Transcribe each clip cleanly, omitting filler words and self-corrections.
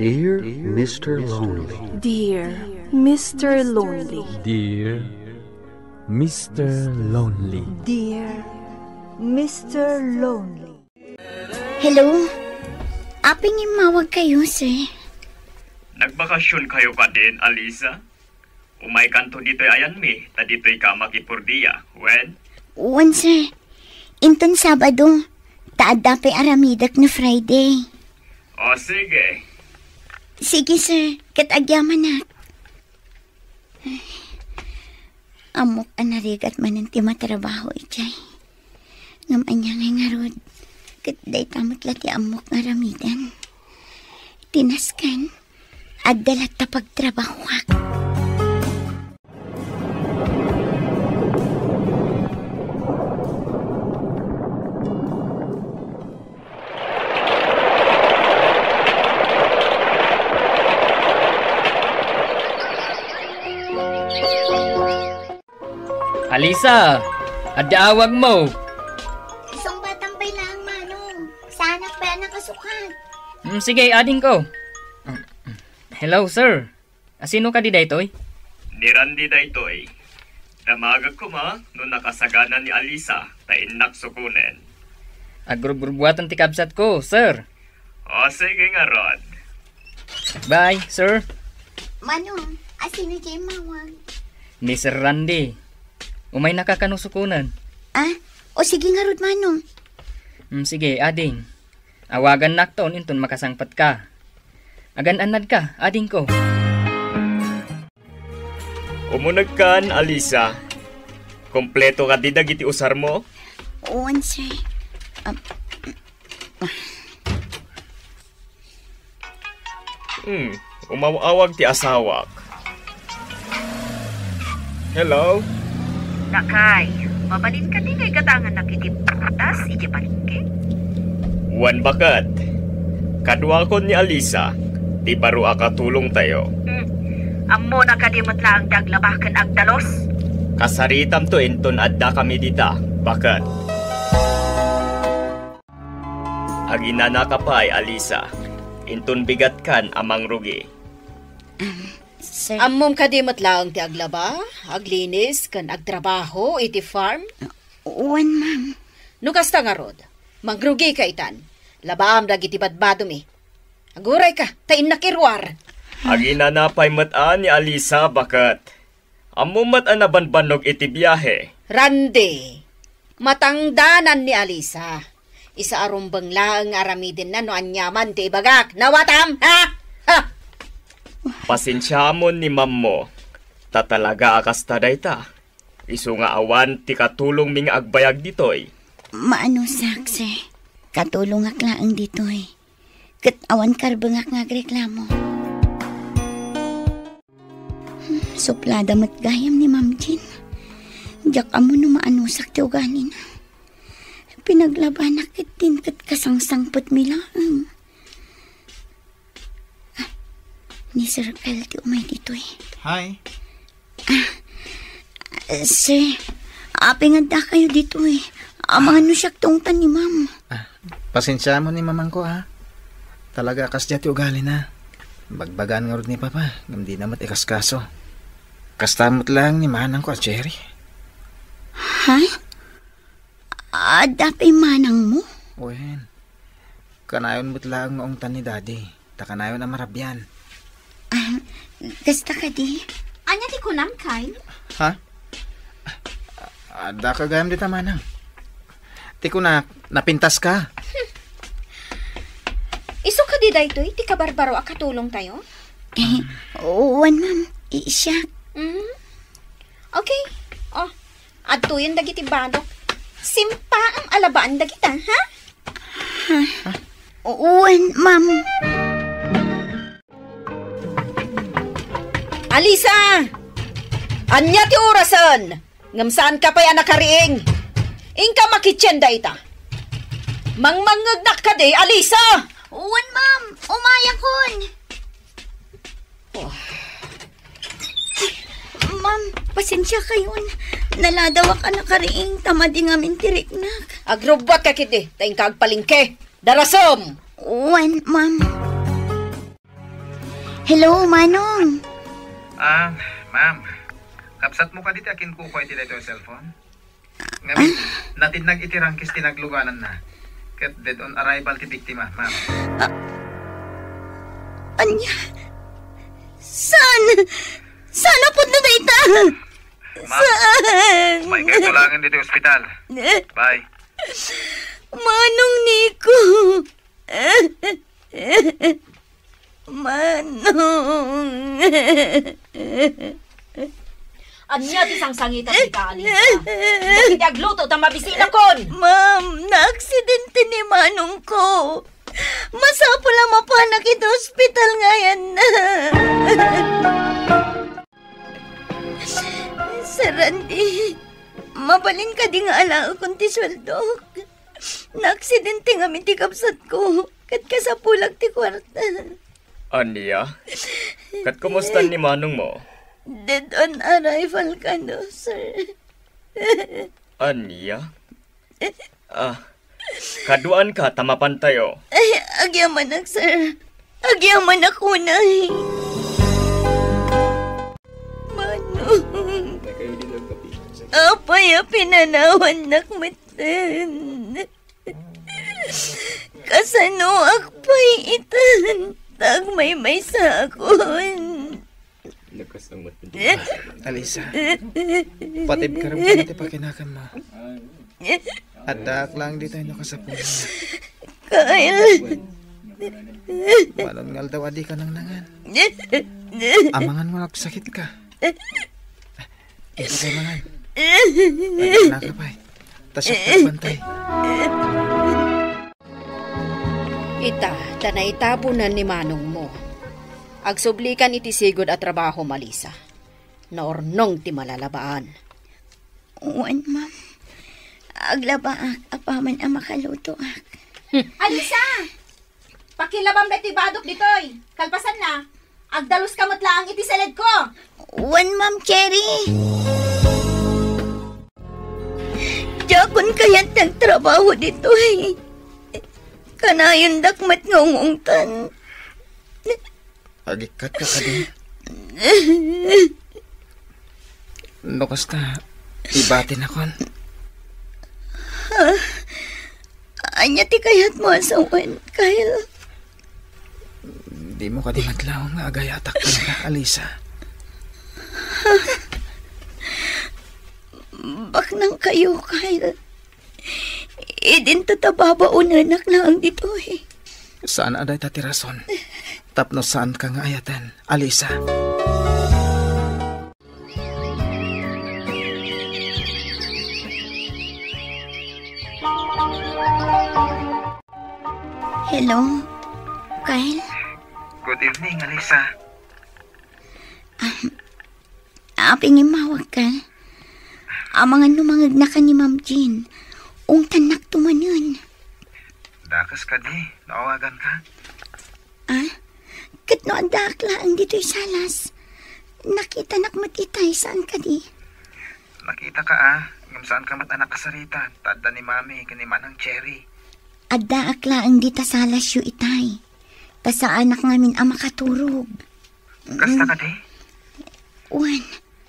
Dear Mr. Lonely. Dear Mr. Lonely. Dear Mr. Lonely. Dear Mr. Lonely. Hello? Aping imawag kayo, sir. Nagbakasyon kayo ka din, Alisa? Umay kanto dito'y ayan mi, ta dito'y ka makipurdiya. When? Uwan, sir. Inton Sabado. Taada pa'y aramidak na Friday. O sige. Sige, sir. Katagyaman na. Amok anarigat man ang timatrabaho, ichay. Ngam-anya nga rod. Katday tamot lati amok nga ramidan. Tinaskan. At dalat ta pagtrabahwak. Alisa, adaawag mo. Isang batang lang, Manong. Sana pa nakasukat. Sige, ading ko. Hello, sir. Sino ka di daytoy? Ni Randy daytoy. Damagag ko ma, no nakasagana ni Alisa, ta inak sukunen. Agrugurbuatan ti kabsat ko, sir. O sige nga, Rod. Bye, sir. Manong, asino dyan mawag? Ni Sir Randy. Umay nakakanusukunan. O sige nga rod, Manong. Sige, ading. Awagan nakton inton makasangpat ka. Agan-anad ka, ading ko. Umunag kan, Alisa. Kompleto ka di dagiti usar mo? Uwan, sir. Umawawag ti asawak. Hello? Nakay, mabalin ka din ay gatangan nakitiprutas, iti palingke. Wan bakat. Kadwa ko ni Alisa, ti baro akatulong tayo. Ammo na kadimot lang daglabakan ag dalos. Kasaritam to inton adda kami dita, bakat. Aginana ka pa ay Alisa, inton bigat kan amang rugi. Sir. Ammom kadimot lang ti aglaba, aglinis, kan agtrabaho, iti farm. Uwan, ma'am. Nukasta nga rod, magrugi ka itan. Labaam dagiti badbado mi. Aguray ka, tain nakirwar. Aginana pa'y mataan ni Alisa, bakat. Ammo mataan na banbanog iti biyahe. Randy, matangdanan ni Alisa. Isa arumbang laang aramidin na no anyaman ti ibagak. Nawatam, ha? Ha? Pasensya mo ni mam mo. Tatalaga akas taday ta. Isu nga awan ti katulong ming agbayag ditoy. Maano sakse? Katulong aklaang ditoy. Kat awan karbangak nga reklamo. Suplada mat gayam ni Ma'am Jean. Diyak amo no maanusak ti uganin. Pinaglabanak ket din kat kasangsangpot milaang. Ni Sir Kyle ti umay dito eh. Hi. Sir, aping anda kayo dito eh. Mga nusyak tungtan ni Ma'am. Pasensya mo ni mamang ko ha. Talaga kas dati ugali na. Bagbagan nga rin ni Papa. Hindi namat ikaskaso. Kastamot lang ni manang ko at Cherry. Ha? Dapay manang mo? Uwen. Kanayon mo't lang noong tan ni Daddy. Takanayon na marabyan. Gasta ka di? Anya ti kunam kay? Ha? Ada ka gayam di tamanang. Ti ko na, napintas ka. Iso ka di daytoy, ti kabarbaro akatulong tayo? Uwan, Ma'am. Isyak. Okay. Adtuyon dagiti balok. Simpa ang alabaan dagita, ha? Uwan, Ma'am. Alisa! Anya ti orasan? Ngamsaan ka pa yan nakariing? Ingka makitsyenda ita. Mangmangagnak ka di, Alisa! Uwan, Ma'am. Umayakon. Ma'am, pasensya kayon. Naladawa ka na kariing tamadi ngamin tiriknak. Agrobot ka kiti, taing kagpalingke. Darasom! Uwan, Ma'am. Hello, Manong. Ma'am. Kapsat mo ka dito akin kukuha iti dito yung cellphone. Ngayon, natin nag-itirangkis tinagluganan na. Kat dead on arrival ti biktima, ma'am. Anya? Saan po na data? Ma'am, may kayo tulangin dito yung ospital. Bye. Manong Nico. Manong. Anya ti sangsangitan ni ka, Alisa. Hindi agluto ta mabisina kon. Ma'am, na-aksidente ni Manong ko. Masapo lang mapanak ito hospital ngayon na. Sir Randy, mabalin ka di nga ala kung ti sweldo. Na-aksidente nga minti kapsat ko. Kat kasapulag ti kwarta. Anya? Kat kumusta ni Manong mo? Dead on arrival ka no, sir. Anya? Kaduan ka, tamapan tayo. Ay, agyaman ak, sir. Agyaman ako na. Manong. Apay, pinanawan nakmatan. Kasano akpay itan. Tagmay-may sa akon. Alisa, patib ka rin po natin pakinakan mo. At daak lang dito yung nakasapon mo. Kyle. Manon ngal daw adi ka nang nangan. Amangan mo nagsakit ka. Ito kayo mangan. Ay, nakapay. Tasyak ka bantay. Ita, tanay tabunan ni Manong mo. Agsublikan iti sigod at trabaho, Malisa. Naornong ti malalabaan. Uwan, ma'am. Aglabaak, apaman ang makaluto ak. Alisa! Pakilabang betibadok ditoy. Kalpasan na. Agdalos kamot lang iti salad ko. Uwan, ma'am, Cherry. Jakon kaya't nagtrabaho dito eh. Kanayon dakmat ngungungtan. Agikat ka din. No, kasta, ibatin akon. Anya ti kayat mo asawan, Kyle. Di mo ka di matlaw nga agayatak ka na, Alisa. Bak nang kayo, Kyle. Idin tatababao na anak na ang dito eh. Saan aday tatirason? Tapno saan ka nga ayatan, Alisa? Hello, Kyle? Good evening, Alisa. Aping imawag ka. Amangan numangag na ka ni Ma'am Jean. Ung tanak tumanon. Dakas ka di, naawagan ka. Kat no ang daklaan dito'y salas. Nakita nakmatitay saan ka di? Nakita ka ngam saan ka matanak kasarita, tadda ni Mami, kaniman ng Cherry. Adda aklaan dita salas yu itay. Tasa anak ngamin ang makaturog. Kasta ka di? Uwan.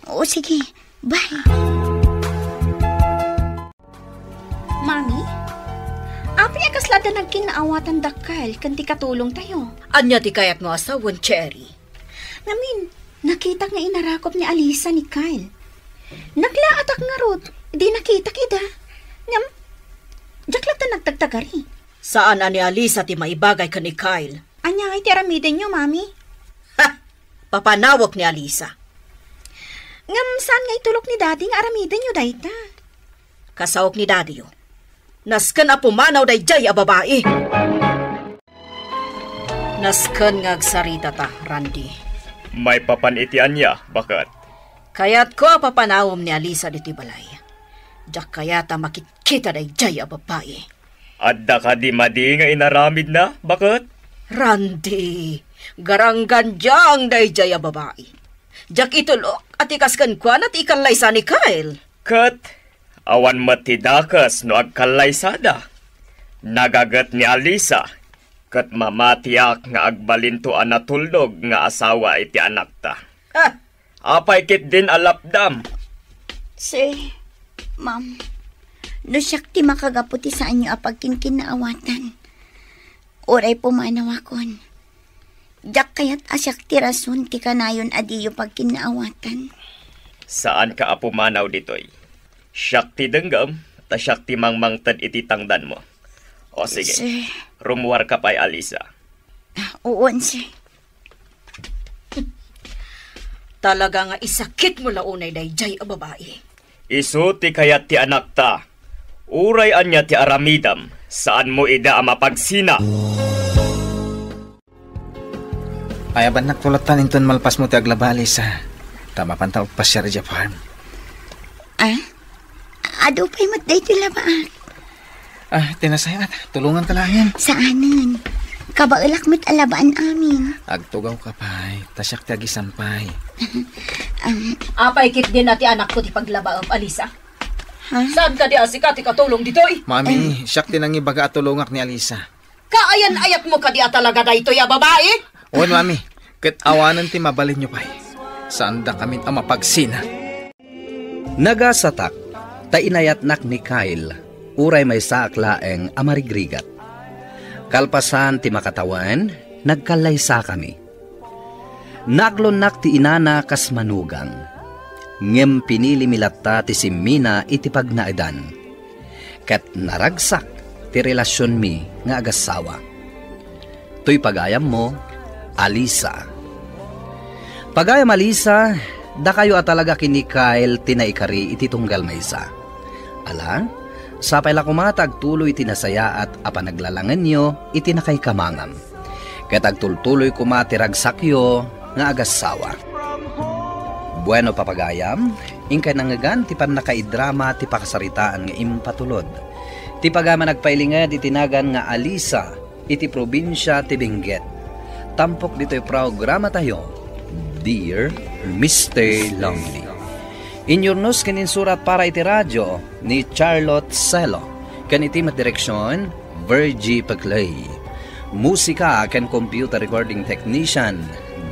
O sige, bye. Mami? Api akaslada nagkinaawatan dakal kanti katulong tayo. Anya ti kayak nga asawan, Cherry. Namin, nakita nga inarakop ni Alisa ni Kyle. Naglaatak nga rod, di nakita kita. Ngam, jaklata nagtagtagari. Saan ani Alisa ti maibagay ka ni Kyle? Anya ay tiramidin nyo, Mami. Ha! Papanawak ni Alisa. Ngam, saan nga itulok ni Daddy nga aramidin nyo dayta? Kasawak ni Daddy yo. Naskan a pumanaw day jay a babae. Naskan nga agsarita ta, Randy. May papanitian niya, bakit? Kaya't ko papanawom ni Alisa diti balay. Diyak kayata makikita day jay a babae. Adda ka di madi nga inaramid na, bakit? Randy, garanggan diyang day jay a babae. Diyak itulok at ikaskan kwa at ikalay sa ni Kyle. Kat, awan matidakas no agkalaysada. Nagagat ni Alisa. Kat mamatiyak nga agbalintuan na tuldog nga asawa iti anak ta. Apay kit din alapdam. Ma'am, no siyak ti makagaputi sa anyo apagkin kinaawatan. Oray pumanawakon. Jak kayat asyak ti rason ti kanayon adiyo pag kinaawatan. Saan ka apumanaw ditoy? Siyak ti denggam, ta siyak ti mangmangtad iti tangdan mo. O sige, rumuwar ka pa'y Alisa. Uwan, sir. Talaga nga isakit mo launay dayjay a babae. Isu ti kayat ti anak ta. Uray anya ti aramidam, saan mo ida ang mapagsina? Ay, aban naktulatan inton malpas mo ti aglaba, Alisa. Tama panta og pasyar di farm. Ado pa'y matday ti labaak. Tinasayat. Tulungan ka lang yan. Saanan? Kabailak met alabaan amin. Agtugaw ka pa'y. Tasyak ti agisampay. Apay kit din na ti anak ko ti paglaba of Alisa. Saan ka di asika ti katulong ditoy? Mami, siyak din ang ibaga at tulungak ni Alisa. Kaayan-ayat mo ka di talaga daytoy a babae? Oo, Mami. Kat awanan ti mabalin nyo pa'y. Saan da kami ang mapagsina? Nagasatak, tainayatnak ni Kyle, uray may saaklaeng amarigrigat. Kalpasan ti makatawan, nagkalaysa kami. Naglonak ti inana kas manugang. Ngem pinili milatta ti simmina iti pagnaedan. Ket naragsak ti relasyon mi nga agasawa. To'y pagayam mo, Alisa. Pagayam Alisa, da kayo at talaga kini Kyle tinaikari iti tunggal maysa. Ala, sapay la kumatag tuloy tinasaya at apanaglalangan nyo iti nakay kamangam. Katag tultuloy kumatiragsak yo nga agasawa. Bueno papagayam, ingkay nangagan ti pan nakaidrama ti pakasaritaan nga impatulod. Ti pagama nagpailingad itinagan nga Alisa iti probinsya ti Benguet. Tampok dito'y programa tayo, Dear Mr. Lonely. Inyornos kaninsurat para iti radyo ni Charlotte Celo. Kan iti direksyon, Virgie Paclay. Musika kan computer recording technician,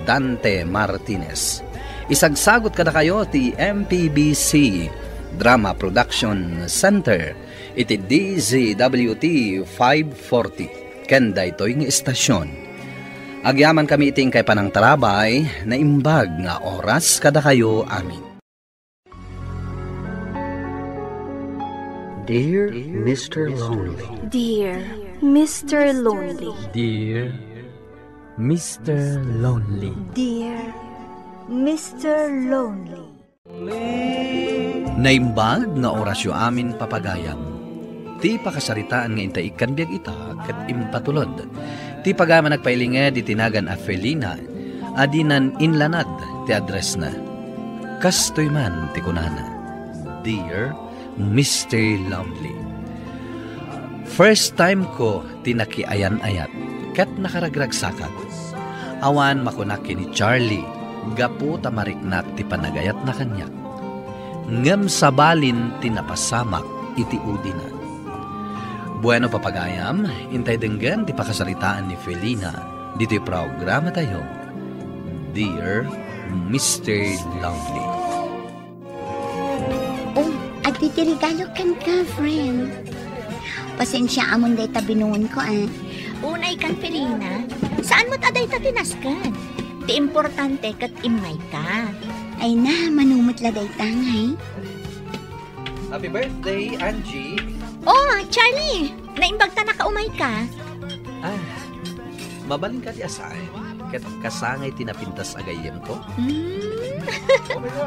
Dante Martinez. Isagsagot kada kayo ti MPBC Drama Production Center iti DZWT 540. Kanda ito'y ng istasyon. Agyaman kami iting kay panang tarabay na imbag nga oras kada kayo amin. Dear Mr. Lonely. Dear Mr. Lonely. Dear Mr. Lonely. Dear Mr. Lonely. Naimbag nga orasyo amin papagayam. Ti pakasaritaan nga inta ikan biag ita kat impatulod. Ti pagama nagpailinged itinagan a Felina, adinan inlanad ti address na. Kastoy man ti kunana. Dear Mr. Lonely. First time ko tinakiayan-ayat, kat nakaragragsakat. Awan makunaki ni Charlie, gapu tamariknat ti panagayat na kanyak. Ngem sabalin tinapasamak iti udina. Bueno papagayam, intay denggan ti pakasalitaan ni Felina, dito'y programa tayo, Dear Mr. Lonely. Oh, at titirigalo kan ka, friend. Pasensya amon day tabinuon ko, Unay kan, Felina. Saan mo't aday ta tinaskan? Ti importante kat imay ka. Ay na, manumot la day tangay. Happy birthday, Angie! Oh, Charlie! Naimbag ta nakaumay ka. Mabaling ka ti asay. Ket kasangay tinapintas agayem ko.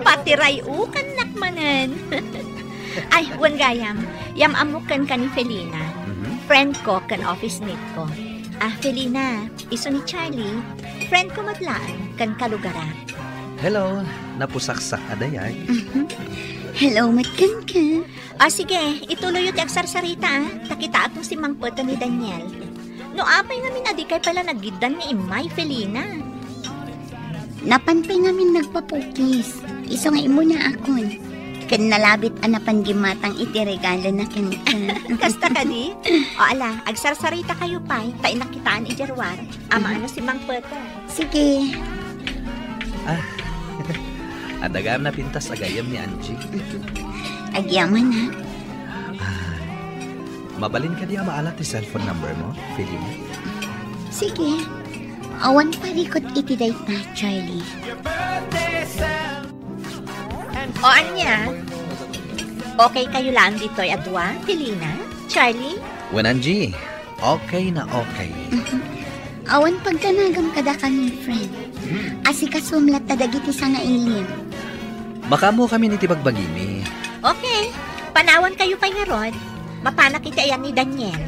Pati rayukan nakmanan. Ay, wan gayam. Yam amukan ka ni Felina. Friend ko kan office mate ko. Felina, iso ni Charlie. Friend ko matlaan kan kalugara. Hello, napusaksak adayay. Hello, matkan ka. Sige, ituloy yung agsarsarita, Takita atong si Mang Peta ni Daniel. No apay ngamin adikay pala naggidan ni Imay, Felina. Napanpay ngamin nagpapukis. Iso nga imo na akon. Ken nalabit anapan gimatang iti regalo na ken ka. Kasta ka di? O ala, agsarsarita kayo pa'y, tain nakitaan ijarwar. Ama ano si Mang Peter. Sige. Adagam na pintas agayam ni Angie. Agyaman na. Mabalin ka di maalat ti cellphone number mo, Felina? Sige. Awan parikot iti dayta, Charlie. O anya? Okay kayo lang dito'y adwa, Felina? Charlie? When Angie, okay na okay. Awan pagkanagam kada kami, friend. Asikasumlat na dagiti sa nga ilim. Baka mo kami ni tibagbagimi. Okay. Panawan kayo kay nga Rod. Mapanak iti ayan ni Daniel.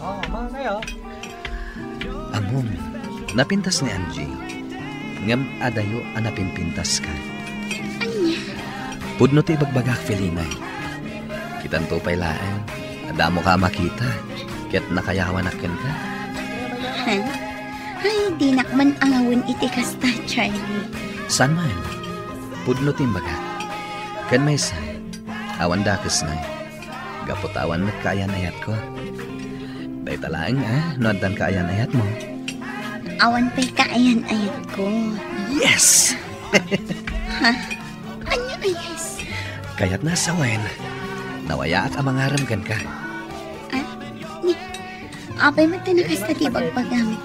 Mga kayo. Amom, napintas ni Angie. Ngam adayo anapimpintas ka. Anya? Pudno ti bagbagak, Felina. Kitanto pa'y laeng. Adamo ka makita. Kaya't nakayawan akin ka. Ay, di nakman angawin iti kasta, Charlie. San man? Pudno ti bagak. Kan may sa. Awan dakas na. Gaputawan mo't kaayan-ayat ko. Day talaang noadan kaayan-ayat mo. Awan pa'y kaayan-ayat ko. Yes! Ha? Anya ayas? Kaya't nasa wen. Nawaya at amangaramgan ka. Apay matanakas na tibagpagam.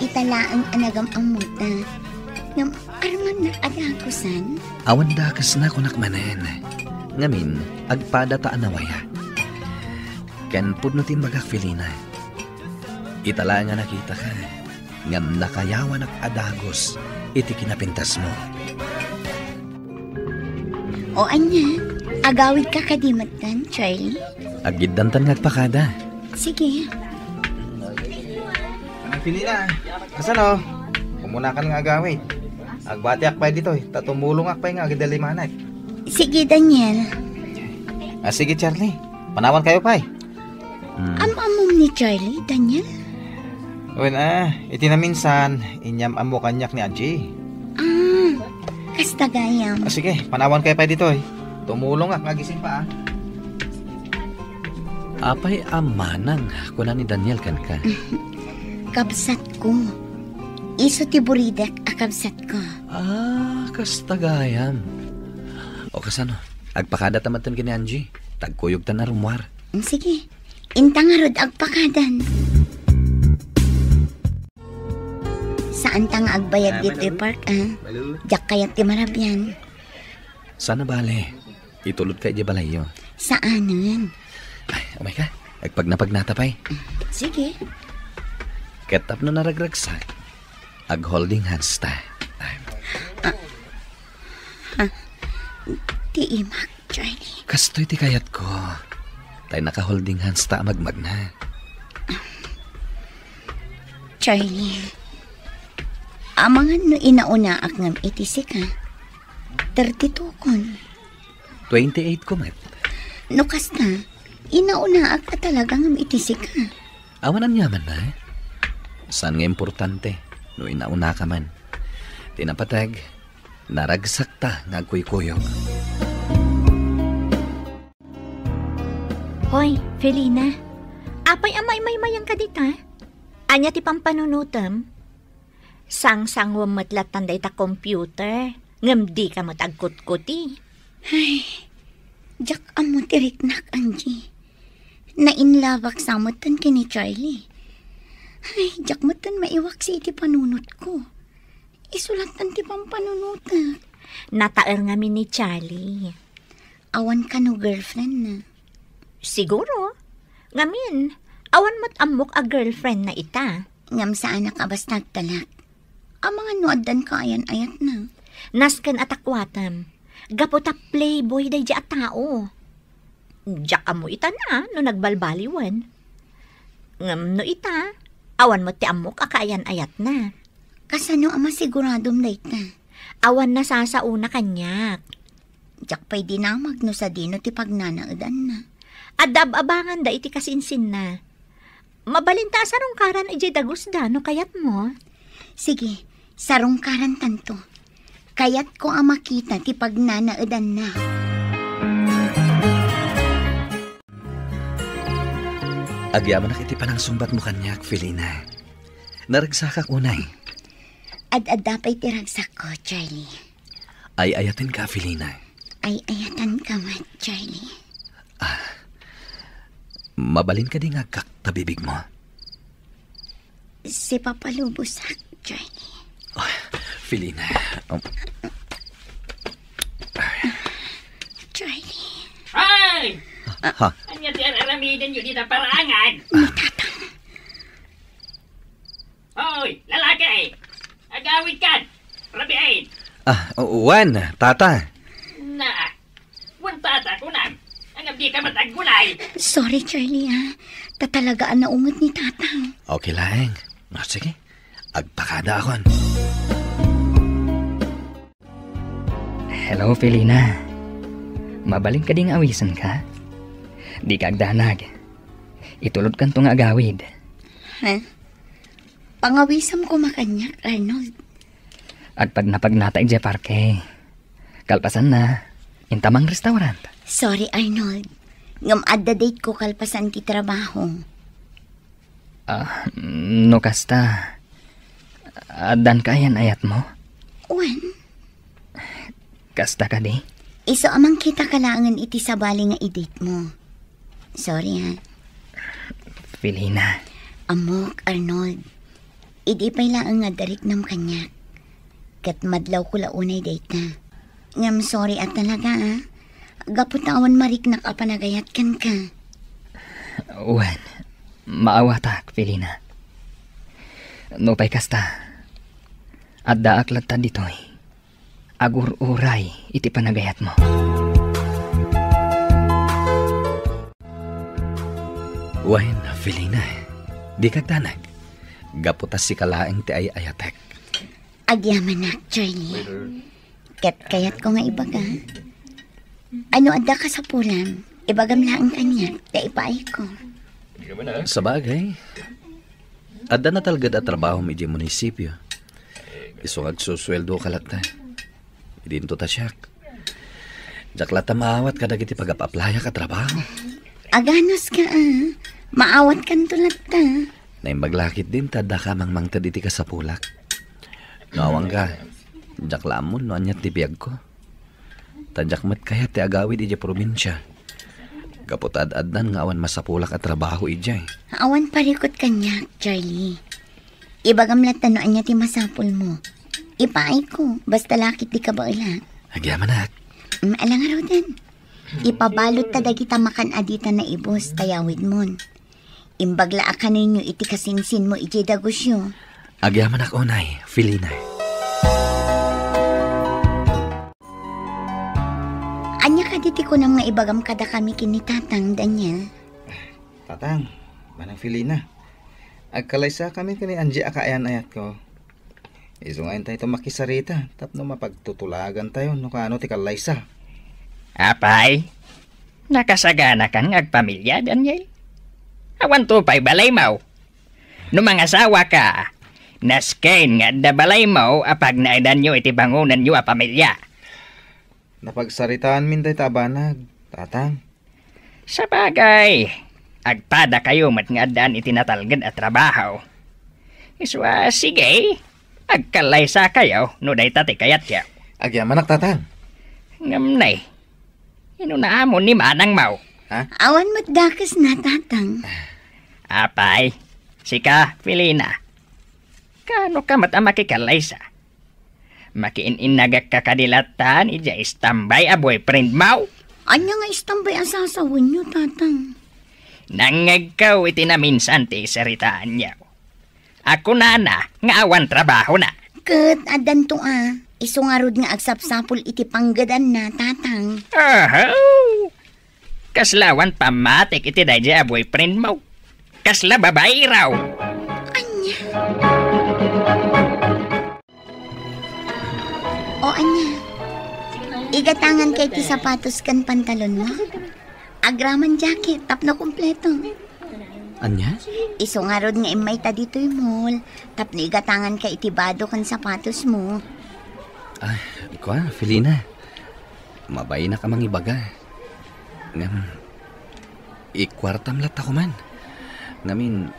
Italaang anagam ang muta. Ngam arman na adakusan. Awan dakas na kunak manen. Ngamin, agpada ta anawaya. Ken pudno timbagak, Felina. Itala nga nakita ka. Ngam nakayawan ak adagos iti kinapintas mo. O anya, agawid ka kadimatan, Charlie? Agiddantan ngagpakada. Sige. Felina, kasan o? Kumuna ka nga agawid. Agbati akpay dito tatumulong akpay nga agidalimanay. Sige, Daniel. Sige, Charlie. Panawan kayo pay. Amamom ni Charlie, Daniel? Wen iti na minsan, inyam amo kanyak ni Angie. Kasta gayam. Sige, panawan kayo pay dito Tumulong ak, nagising pa Apay amanang kuna ni Daniel kan ka. Kabsat ko. Iso ti buridek akabsat ko. Kastagayam. O kasano, agpakada tamatan kini Angie. Tagkuyog ta na rumwar. Sige, intang arod agpakadan. Saan tang agbayad dito park, Jak kayat ti marabyan. Sana bale, itulod ka di balayo. Saanan? Ay, umay ka, agpagnapag natapay. Sige. Ketap na naragragsak, ag-holding hands ta. Ti imak, Charlie. Kastoy ti kayat ko. Tay naka-holding hands ta magmag na. Charlie, amangan no inauna ak ngam itisik ha. 32 kon. 28 ko met. No kasta, inauna ak talaga ngam itisik ha. Awanan yaman na Saan nga importante no inauna ka man. Tinapatag, naragsak ta ngagkuy-kuyog. Hoy, Felina. Apay amay-may-mayang ka dita. Anya ti pampanunutam. Sang-sangwam matlatan day ta computer. Ngam di ka matagkut-kuti. Ay, Jak amo tiriknak, Angie. Nainlawak sa mutan kini Charlie. Ay, Jak mutan maiwak si iti panunot ko. Isulatan ti pampanunutak. Nataer nga ni Charlie. Awan ka no girlfriend na. Siguro. Ngamin, awan mo't amok a girlfriend na ita. Ngam saan nakabas nagtalak. Ang mga nuadan ka ayan-ayat na. Nasken atakwatam. Gapota playboy day di at tao. Diyak amo ita na no nagbalbaliwan. Ngam no ita, awan mo ti amok akaayan-ayat na. Kasano ama siguradom na ita? Awan na sasauna kanyak. Diyak pa'y dinamag no sa dino ti pagnanaudan na. Adab-abangan da iti kasinsin na. Mabalinta sa rungkaran ijay dagusda no kayat mo. Sige, sa rungkaran tanto. Kayat ko ang makita ti pagnanaudan na. Agyaman na kiti panang sumbat mo kanyak, Felina. Naragsakak unay. Ad-ad dapay tiragsak ko, Charlie. Ay ayatin ka, Felina. Ay ayatan ka man, Charlie. Mabalin ka din agkak tabibig mo. Si Papa Lubusak, Charlie. Felina. Charlie. Ay! Ha? Anya ti aramidan yun dito parangan. Tatang. Hoy, lalaki! Agawid ka! Rabiain! Juan, tata. Na, wan tata ko na. Ang abdi ka matagulay. Sorry, Charlie, ha. Tatalagaan na ungot ni Tatang. Okay lang. Sige, agpakada akon. Hello, Felina. Mabaling ka ding awisan ka? Di ka agdanag. Itulod kan to nga agawid. Ha? Pangawisam ko makanyak, Arnold. At pag napagnata ije parke, kalpasan na, intamang restaurant. Sorry, Arnold. Ngam adda date ko kalpasan ti trabaho. No kasta. Adan ka yan ayat mo? Wan? Kasta ka di? Iso amang kita kalangan iti sabali nga i-date mo. Sorry, ha. Felina. Amok, Arnold. Idi pa'y laang nga darik nam kanyak. Kat madlaw ko launay date na. Ngam sorry at talaga, ha. Gaputawan marik na kapanagayat kan ka. Wan, maawatak, Felina. No pa'y kasta. At daaklat ta dito'y. Agur-uray iti panagayat mo. Wan, Felina. Di kagdanag. Gaputas si kalaeng ti ay ayatek. Agyaman na, Charlie. Kayat ko nga ibaga. Ano adda ka sa pulam? Ibagam lang kanya. Da ipaay ko. Sa bagay. Adda na talagad at trabaho mo iti munisipyo. Isungag susweldo kalata. Idinto ta siyak. Jaklata maawat kadag iti pag-aplaya ka trabaho. Aganos ka, maawat kan tulad ta. Naimaglakit din tada ka mangmangtad iti ka sa pulak. Nawang ka, jaklamon no anyat ti biyag ko. Tadjakmat kaya ti agawid iti probinsya. Kaputad-adnan nga awan masapulak at trabaho ijay. Awan parikot kanya, Charlie. Ibagam latano anya ti masapul mo. Ipaay ko, basta lakit di ka ba ila. Agyaman na. Alang araw din. Ipabalot ta dagita makan adita na ibos tayawid mon. Imbagla ka ninyo iti kasinsin mo iti dagusyo. Agyaman ako nay, Felina. Anya ka diti ko nang naibagam kada kami kini Tatang, Daniel. Tatang, manang Felina. Agkalaysa kami kani Angie akaayan ayat ko. Isungayin tayo makisarita, tapno mapagtutulagan tayo no kaano ti kalaysa. Apay, nakasagana kang agpamilya, Daniel. Awan to pa'y balay mo. No mga asawa ka, nasken nga da balay mo apag naidan nyo iti bangunan nyo a pamilya. Napagsaritaan min tayo tabanag, Tatang. Sa bagay, agpada kayo mat nga daan iti natalgad at trabaho. Iswa, sige, agkalaysa kayo no day tati kayat yaw. Agyaman Tatang. Ngamnay, inunaamon ni manang mau. Awan mo't dakas na, Tatang. Apay, sika, Felina. Kano ka mat makikalaysa? Makiin-inagak ka kadilatan, ija istambay a boyfriend mau. Anya nga istambay ang sasawin nyo, Tatang. Nangagkaw iti na minsan ti saritaan niya. Ako na nga awan trabaho na. Kat, adan to isungarod nga agsapsapul iti panggadan na, Tatang. Kaslawan pamatik iti dayja a boyfriend mo. Kasla babae raw. Anya. O anya. Igatangan kay ti sapatos kan pantalon mo. Agraman jacket, tapno kompleto. Anya? Isungarod nga imay ta dito'y mall. Tapno igatangan kay itibado kan sapatos mo. Ay, ikaw, Felina. Mabay na ka mang ibaga. Ikwartam lat ako man. Ngamin,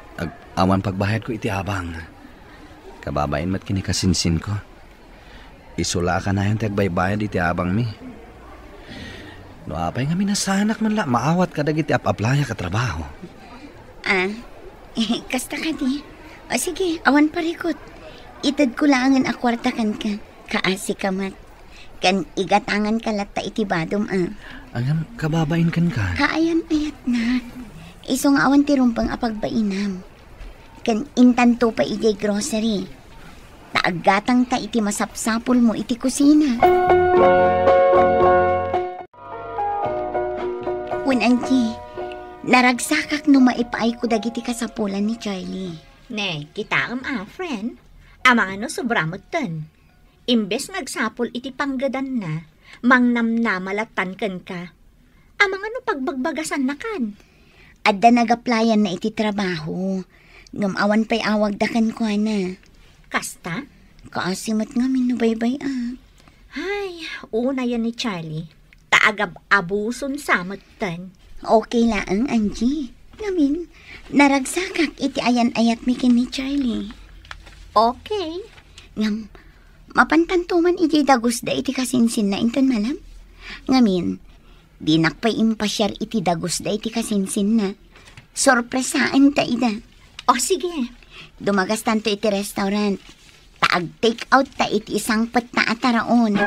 awan pagbayad ko iti abang. Kababain mat kini kasinsin ko. Isula ka na yung tagbaybayad iti abang mi. No apay nga minasanak man la, maawat ka dagiti aplaya ka trabaho. Kasta ka di. O sige, awan parikot. Itad ko lang ang akwarta kan ka. Kaasi ka mat. Kan igatangan ka lata iti badom Angam, kababain kan ka. Kaayan ayat na. Iso nga awan ti rumpang apagbainam. Kan intanto pa ijay grocery. Taaggatang ta iti masapsapul mo iti kusina. When anti, naragsakak no maipaay ko dagiti kasapulan ni Charlie. Ne, kita friend. Amang ano sobramot tan. Imbes nagsapol iti panggadan na, mangnamnamalatan kan ka. Amang ano pagbagbagasan na kan. Adda nagaplayan na iti trabaho. Ngamawan pa'y awag dakan ko na. Kasta? Kaasimat nga minubaybay Ay, una yan ni Charlie. Taagab-abuson samot tan. Okay lang, Angie. Namin, naragsakak iti ayan-ayat mi kin ni Charlie. Okay. Ngam, mapantantuman iti dagos da iti kasinsin na inton malam. Ngamin, dinakpay impasyar iti dagos da iti kasinsin na. Sorpresaan ta ida. O sige. Dumagas tanto iti restaurant. Taag-take out ta iti isang pat na ataraon.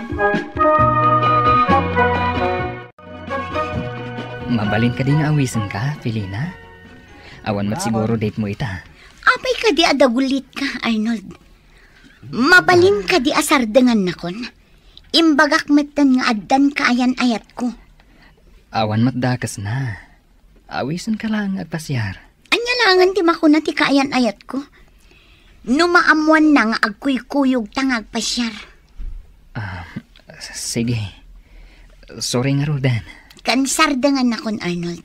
Mabalin ka din nga awisan ka, Felina. Awan mat siguro date mo ita. Apay ka di adagulit ka, Arnold. Mabalin ka di asardengan na kon. Imbagak metan nga addan kaayan-ayat ko. Awan mat dakas na. Awisan ka lang agpasyar. Anya langan ti makuna ti kaayan-ayat ko. Numaamuan na nga agkuy-kuyog tangag pasyar. Sige. Sorry nga Rodan. Kansardengan na kon, Arnold.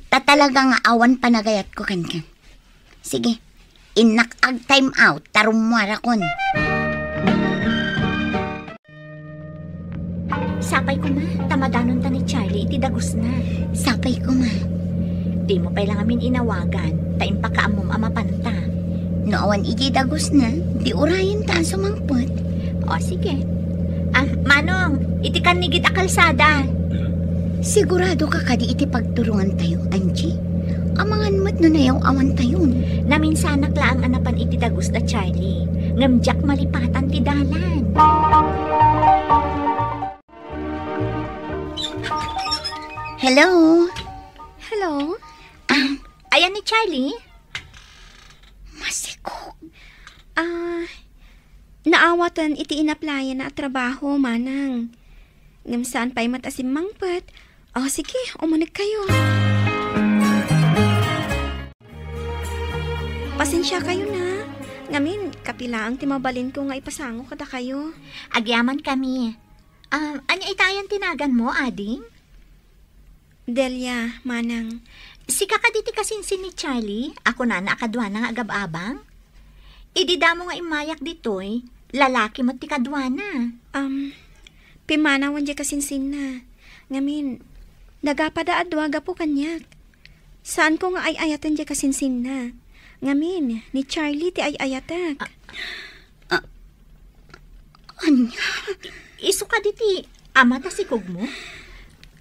Tatalaga nga awan panagayat ko kan. Sige, inakag time out, tarumwara kon. Sapay ko ma, tamadanon ta ni Charlie, iti dagos na. Sapay ko ma. Di mo pa lang amin inawagan, taim pa kaamom amapanta. No awan iti dagos na, di urayan ta sumangpot. O sige. Manong, iti kan nigid a kalsada. Sigurado ka kadi iti pagturungan tayo, Angie? Amangan mat no nayaw awan tayo. Naminsanak laang anapan iti dagos da Charlie. Ngamjak malipatan ti dalan. Hello? Hello? Ayan ni Charlie? Masiko. Naawatan iti inaplayan na trabaho, manang. Ngamsaan pa'y matasim mangpat. O sige, umunig kayo. Pasensya kayo na. Ngamin, kapilaang timabalin ko nga ipasango kada kayo. Agyaman kami. Anya itayan tinagan mo, ading? Delia, manang. Si kakaditi kasinsin ni Charlie, ako na naakadwa na nga agab-abang. Idida mo nga imayak ditoy, lalaki mo ti kadwa na. Pimanawan di kasinsin na. Ngamin, nagapada-adwaga po kanyak. Saan ko nga ay-ayatan di kasinsin na? Ngamin, ni Charlie ti ay-ayatak. Anya? Isu ka diti, ama ta si kog mo?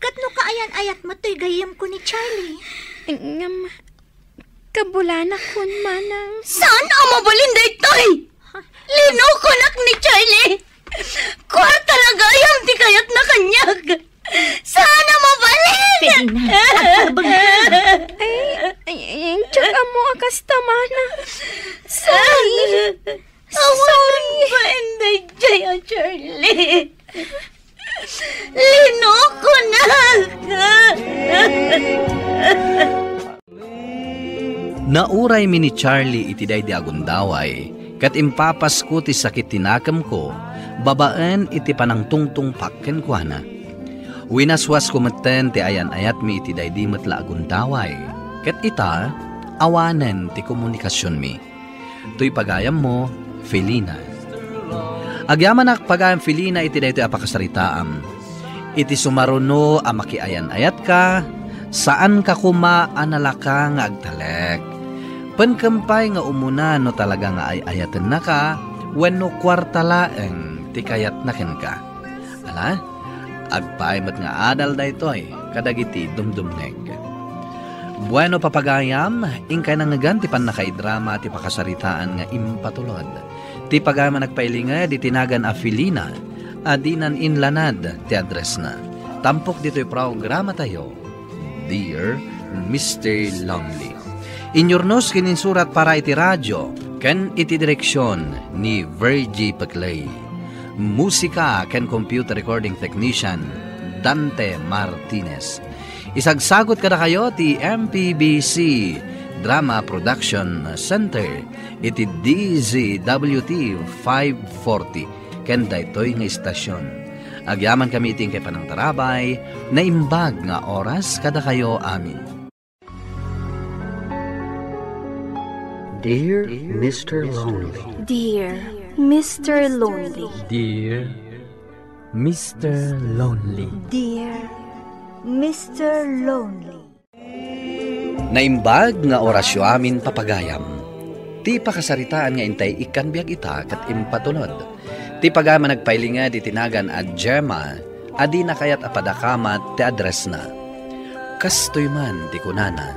Katno ka ayan-ayat mo to'y gayam ko ni Charlie. Ngam, kabulanak kun manang. Saan ang mabalin da ito'y? Linukunak ni Charlie. Kwarta lang gayam di kayat na kanyag. Sana mabalin! Felina, agparbang Ay, tsaka mo akas tamana. Sorry. Sorry. Ba hindi dyan, Charlie? Linukunak! Nauray mi ni Charlie iti day di agundaway, kat impapas ko ti sakit tinakam ko, babaan iti panangtungtung pakken ko na. Winaswas ko maten ti ayan-ayat mi iti day di matla agundaway, kat ita, awanen ti komunikasyon mi. Tuy pagayam mo, Felina. Agyaman ak pagayam Felina iti day iti apakasaritaam. Iti sumaruno a makiayan-ayat ka, saan ka kuma analaka nga agtalek. Pankampay nga umuna no talaga nga ay ayatan na ka, wenno kwarta laeng ti kayat na ken ka. Ala, agpaimat nga adal da ito ay kadagiti dumdumneg. Bueno papagayam, ingkay na ngagan ti panakaidrama ti pakasaritaan nga impatulod. Ti pagama nagpailinga di tinagan a Felina, adinan inlanad ti address na. Tampok dito'y programa tayo, Dear Mr. Lonely. Inyornos kininsurat para iti radyo, ken iti direksyon ni Virgie Paclay. Musika ken computer recording technician, Dante Martinez. Isagsagot kada kayo ti MPBC Drama Production Center, iti DZWT 540, ken daytoy nga istasyon. Agyaman kami iting kay panang tarabay, na imbag nga oras kada kayo amin. Dear Mr. Lonely. Dear Mr. Lonely. Dear Mr. Lonely. Dear Mr. Lonely. Naimbag nga orasyo amin papagayam. Ti pakasaritaan nga intay ikan biag ita kat impatulod. Ti pagama nagpailinga di tinagan at Gemma, adi na kayat apadakamat ti address na. Kastoy man ti kunana,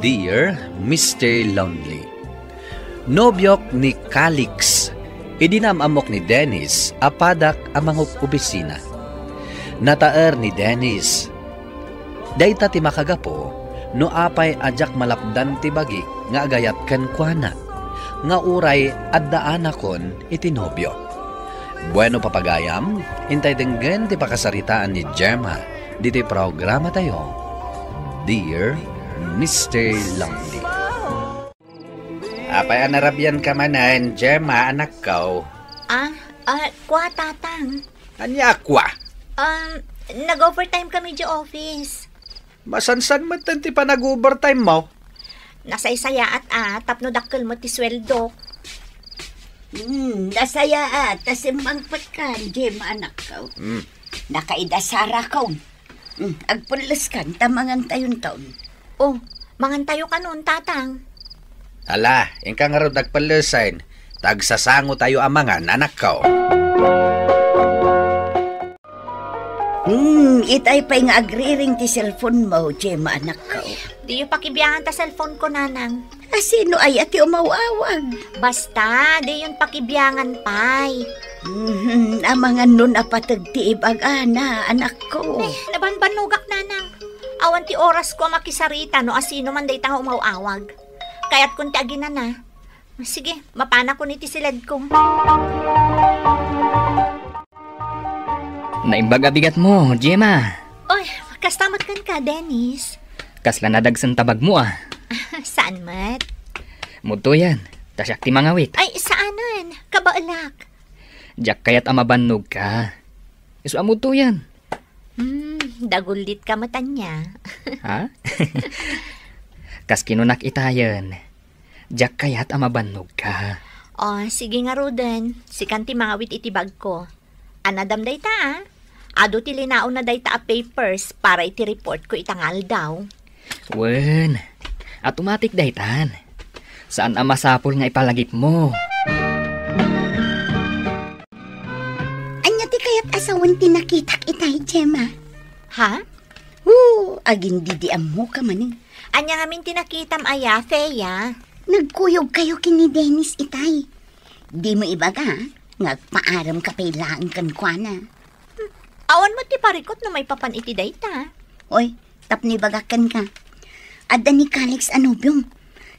Dear Mr. Lonely. Nobyok ni Calix, idinamamok ni Dennis, apadak amangop opisina. Nataer ni Dennis, dayta ti makagapo, no apay ajak malapdan ti bagi, nga agayat ken kuana, nga uray addaan akon iti nobyo. Bueno papagayam, intay denggen ti pakasaritaan ni Gemma, diti programa tayo, Dear Mr. Lonely. Apay anarabyan ka manan, Gemma, anak ko. Kwa tatang. Anya kwa? Nag-overtime kami di office. Masansan mo tanti pa nag-overtime mo? Nasay-saya at tapno dakkel mo ti sweldo. Nasaya at tasimang patkan, Gemma, anak ko. Nakaidasara ko. Agpulas kan, tamangan tayon taon. Oh, mangan tayo ka noon, tatang. Ala, ingka nga rin nagpalusan. Tagsasango tayo amangan, anak ko. Itay pa nga agriring ti cellphone mo, Gemma, anak ko. Di yung pakibiyangan ta cellphone ko, nanang. Sino ay ati umawawag? Basta, di yung pakibiyangan pay. Amangan nun apatag ti ibag-ana, anak ko. Nabanbanugak, nanang. Awan ti oras ko makisarita no asino man day tanga umawawag. Kaya't kung tiaginan na. Sige, mapana ko niti silad ko. Naimbaga bigat mo, Gemma. Oy, kastamat kan ka, Dennis. Kasla nadagsan tabag mo Saan mat? Muto yan, tasyak ti mangawit. Ay, saanan? Kabaalak. Diyak kaya't amabannog ka. Isu amuto yan. Dagulit ka matan niya. Ha? Kas kinunak itayan. Diyak kaya't amabannog ka. Oh, sige nga Roden. Sikan ti mangawit itibag ko. Anadam day ta Ado ti linaon na day ta papers para iti report ko itangal daw. Wen, automatic daytan. Saan ang masapol nga ipalagip mo? Anya ti kaya't asawan ti nakitak itay, Gemma. Ha? Agin didiam mo ka maning. Anya ngamin tinakitam aya, Feya. Nagkuyog kayo kini Dennis itay. Di mo ibaga, ngagpaaram ka pailaan kan kuana. Awan mo ti parikot na may papan iti dayta. Oy, tapni bagakan ka. Adda ni Calix anubyong.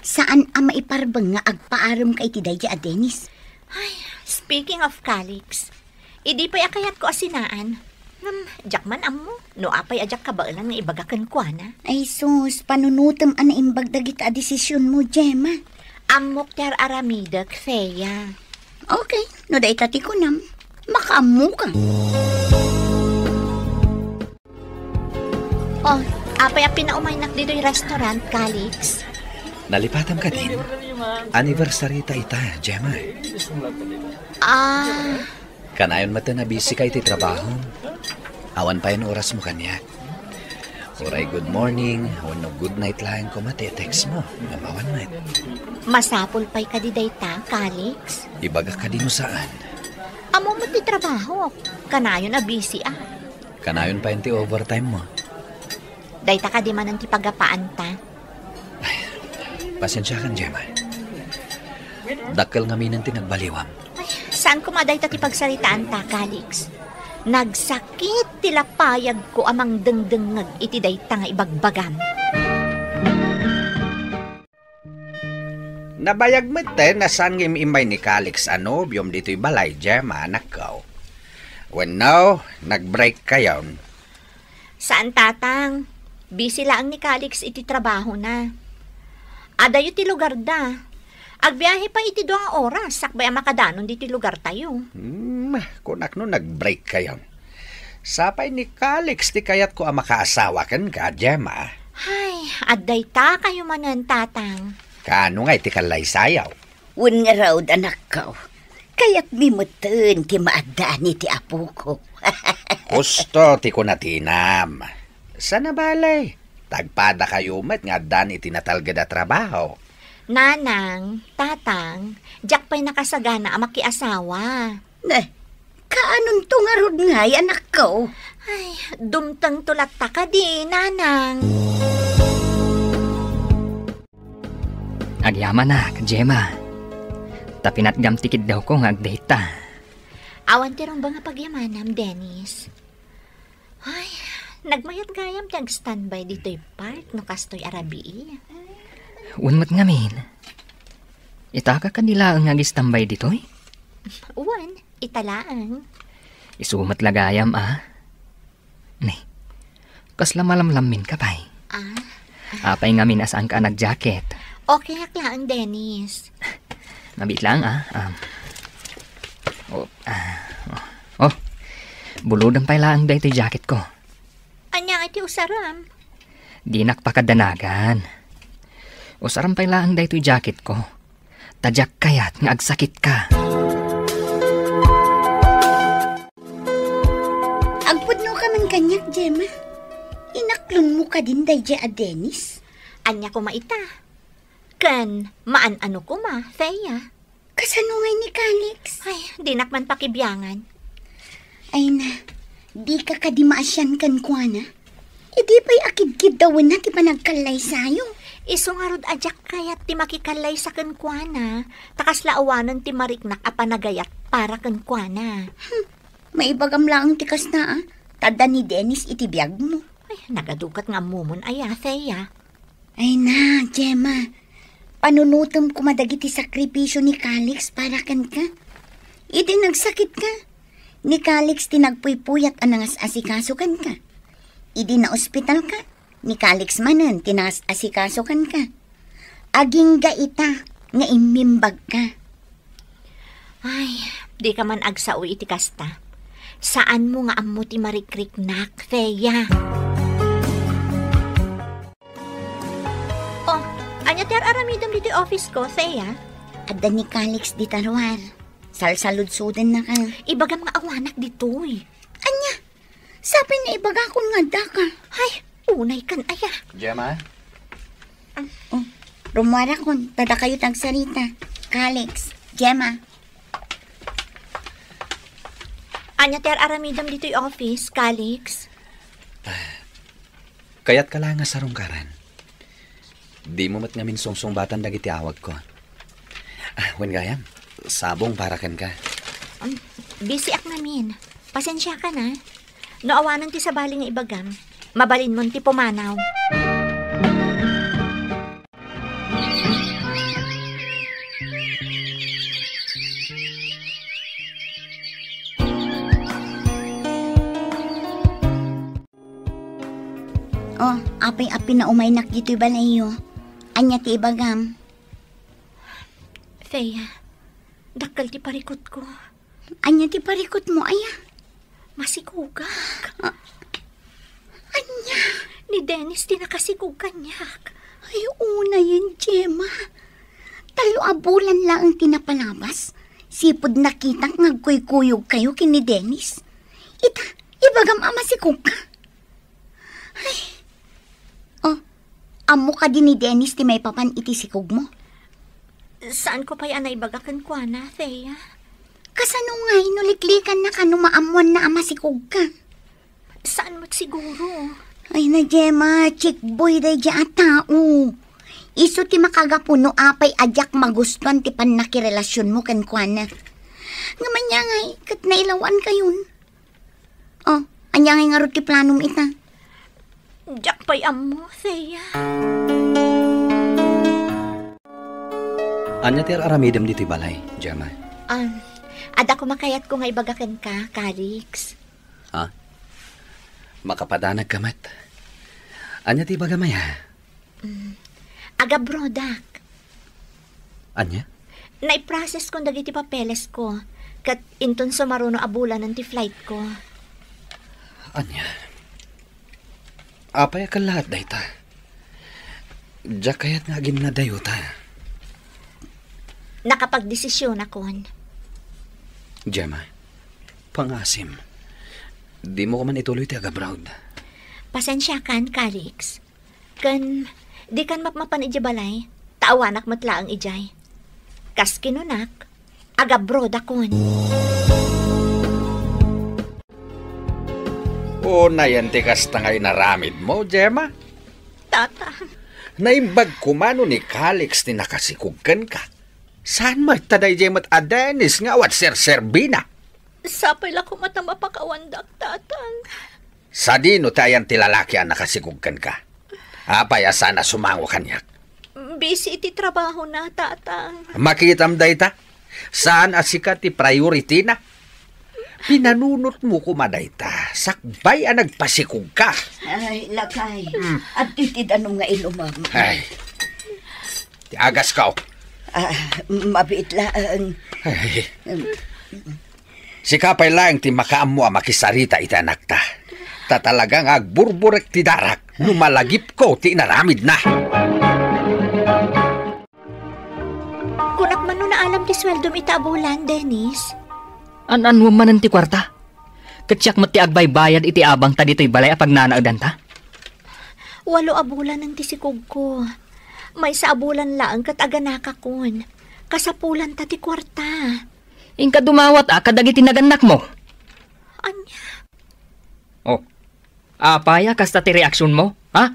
Saan ang maiparbang nga agpaaram ka iti dayta a Dennis? Ay, speaking of Calix, idi pa'y akayat ko asinaan. Jakman amo, no apay ajak kabaalan nga ibagakan kuana. Ay sus, panunutam ana imbagdagit a desisyon mo, Gemma. Amok ter aramidak, Feya. Okay, no day tati ko nam. Makaamu ka. Oh, apay a pinaumaynak dito yung restaurant, Calix. Nalipatam ka din. Anniversary ta ita, Gemma. Kanayon mata na busy ka iti trabaho. Awan pa yung oras mo kanya. Oray, good morning. Wano good night lang ko matetext mo. Gamawan night. Masapol pa'y kadiday ta, Calix. Ibaga ka din saan. Amo mo ti trabaho. Kanayon na busy Kanayon pa yung ti overtime mo. Dayta ka di man ang ti pagapaan ta. Pasensya kan, Gemma. Dakkel nga minang tinagbaliwam. Saan ko madayta ti pagsaritaan ta, Calix? Nagsakit tila payag ko amang dengdengag iti dayta nga ibagbagam. Nabayag mo na saan imay ni Calix biyom dito'y balay, Gemma, anak ko. When now, nag-break kayo. Saan, tatang? Busy lang ni Calix iti trabaho na. Adayo ti lugar da. Agbiyahe pa iti 2 oras, sakbay makadanon diti lugar tayo. Kunak no nag-break kayo. Sapay ni Calix, ti kayat ko makaasawa kan ka, Gemma. Ay, aday ta kayo manan, tatang. Kaano nga iti kalay sayaw? Un nga raw, anak ko. Kaya't mimutun ti maadaan ti apo ko. Gusto ti ko natinam. Sana balay? Tagpada kayo met nga dan iti natalga da trabaho. Nanang, tatang, jak pa'y nakasagana ang makiasawa. Kaanon to nga rod nga, anak ko? Ay, dumtang tulat ta ka di, nanang. Agyaman na, Gemma. Tapinat gamtikid daw ko nga agdata. Awan tirong ba nga pagyamanam, Dennis? Ay, nagmayat gayam tiyag standby dito'y park no kastoy arabi. Unmat ngamin. Itaka kanila ang agistambay dito'y? Uwan, italaang. Isumat lagayam, Ni, kasla malamlamin ka pa'y. Apay ngamin asaan ka nag-jacket. Okay, aklaan, Dennis. Mabit lang, buludan pa'y lang dahi ito jacket ko. Anya iti usaram? Di nakpakadanagan. Usaram pa'y lang dahi ito jacket ko. Tadyak kayat nga agsakit ka. Agpudno ka man kanyak, Gemma. Inaklon mo ka din dahi a Dennis. Anya ko maita. Kan, maan-ano ko ma, Thea. Kasanungay ni Calix. Ay, di nakman pakibiyangan. Ay na, di ka kadimaasyan kan kwa na. Di pa'y akid-kid daw na ti panagkalay sayo. Isungarod ajak kayat ti makikalay sa kankwana. Takas laawanan ti mariknak a panagayat para kankwana. Maibagam lang ti kas na Tada ni Dennis iti biyag mo. Ay, nagadukat nga mumon aya, Thea. Ay na, Gemma. Panunutom ko madagiti sakripisyo ni Calix para kan ka. Iti nagsakit ka. Ni Calix tinagpuypuyat anangas asikaso kan ka. Idi na ospital ka. Ni Calix manan tinas asikaso kan ka. Aging gaita nga imimbag ka. Ay, di ka man agsao iti kasta. Saan mo nga ammo ti marikriknak, Thea? Anya ter aramidam dito office ko, Thea? Adda ni Calix di tarwar. Salsalud-suden na ka. Ibagam nga awanak ditoy. Anya, sapay na ibaga kung nga da ka. Ay, unay kan aya. Gemma? Rumara kon, tada kayo tagsarita. Calix, Gemma. Anya ter aramidam dito'y office, Calix? Kayat ka lang nga sarungkaran. Di mo mat ngamin sungsung-batan dagiti awag ko. Wen gayam, sabong para kan ka. Busy ak namin. Pasensya ka na. Noawanan ti sabali nga ibagam. Mabalin mo ti pumanaw. Apay-api na umaynak dito'y balayo. Anya ti ibagam. Thea, dakal ti parikot ko. Anya ti parikot mo, aya? Masikugak. Anya? Ni Dennis ti nakasigugan niya. Ay, una yun, Gemma. Talo abulan lang ang tinapalabas. Sipod nakitang ngagkuy-kuyog kayo kini Dennis. Ibagam ama si Kuka. Ay, amo ka din ni Dennis ti may papan iti sikog mo. Saan ko pa yan naibagakan ko na, Thea? Kasano nga inuliklikan na ka numaamuan na ama sikog ka? Saan mo't siguro? Ay na, Gemma, chick boy day dya tao. Iso ti makagapuno apay adyak magustuhan ti panakirelasyon mo kan kuana. Ngaman niya ngay, kat nailawan kayon. Oh, anya ngay nga ro ti planom ita. Diyak pa'y amo, Thea. Anya ti aramidem dito balay, Gemma? Ada ko makayat ko nga ibagakan ka, Calix. Ha? Makapadanag kamat. Anya ti bagamaya? Aga brodak. Anya? Naiprocess ko dagiti papeles ko. Kat inton sumaruno abulan ng ti flight ko. Anya? Apay ka lahat dahi ta. Diyak kayat nga ginadayo ta. Nakapagdesisyon akon. Gemma, pangasim. Di mo ko man ituloy ti aga-brown. Pasensya kan, Calix. Kan, di kan mapmapan ijabalay, taawanak matlaang ijay. Kas kinunak, aga-broad akon. O nayanti kas tangay naramid mo, Gemma? Tata. Naimbag kumano ni Calix ni nakasikugkan ka. Saan magtaday Gemma at Dennis nga wat ser-serbina? Sapay la ko matama pakawandak, tatang. Sa dino tayan ti lalaki ang nakasikugkan ka. Apay asana sumango kanyak. Busy iti trabaho na, tatang. Makitam day ta? Saan asika ti priority na? Pinanunot mo kumaday ta. Sakbay ang nagpasikug ka. Ay, lakay. At titid anong nga inumam. Ay, ti agas ka o. Mabit lang. Ay. Si kapay lang ti makaam mo makisarita iti anak ta. Tatalagang agburburek ti darak. Numalagip ko ti naramid na. Kunak man no na alam ti sweldo ita abulan, Dennis. Anan mo man ti kwarta? Katsyak mo ti agbay-bayad iti abang ta dito'y balay apag nanaagdan ta? 8 abulan ng tisikog ko. May sa abulan laang kat aganaka kon. Kasapulan ta ti kwarta. Ingka dumawat kadagiti naganak mo. Anya? Oh, apaya kasta ti reaksyon mo, ha?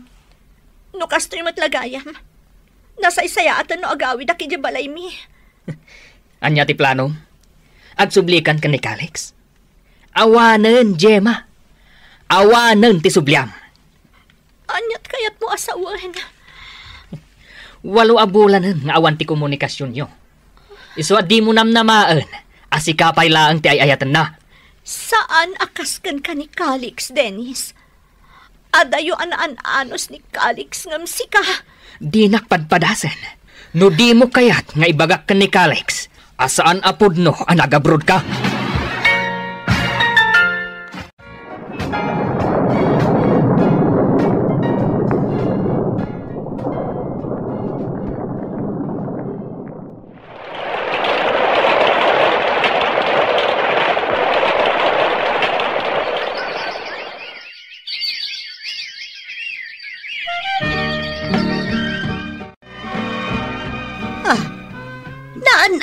No kasto'y matlagayam. Nasa isaya at no agawid aki di balay mi. Anya ti plano? Agsublikan ka ni Calix? Awanen, Gemma. Awanen ti subliam. Anyat kayat mo asawan. 8 abulanen nga awan ti komunikasyon nyo. Iso di mo namnamaan, asikapay laang ti ayayatan na. Saan akaskan ka ni Calix, Dennis? Adayo anaan-anos ni Calix ngam sika. Di nakpadpadasen. No di mo kayat nga ibagak ka ni Calix, asaan apod no ang nagabrod ka?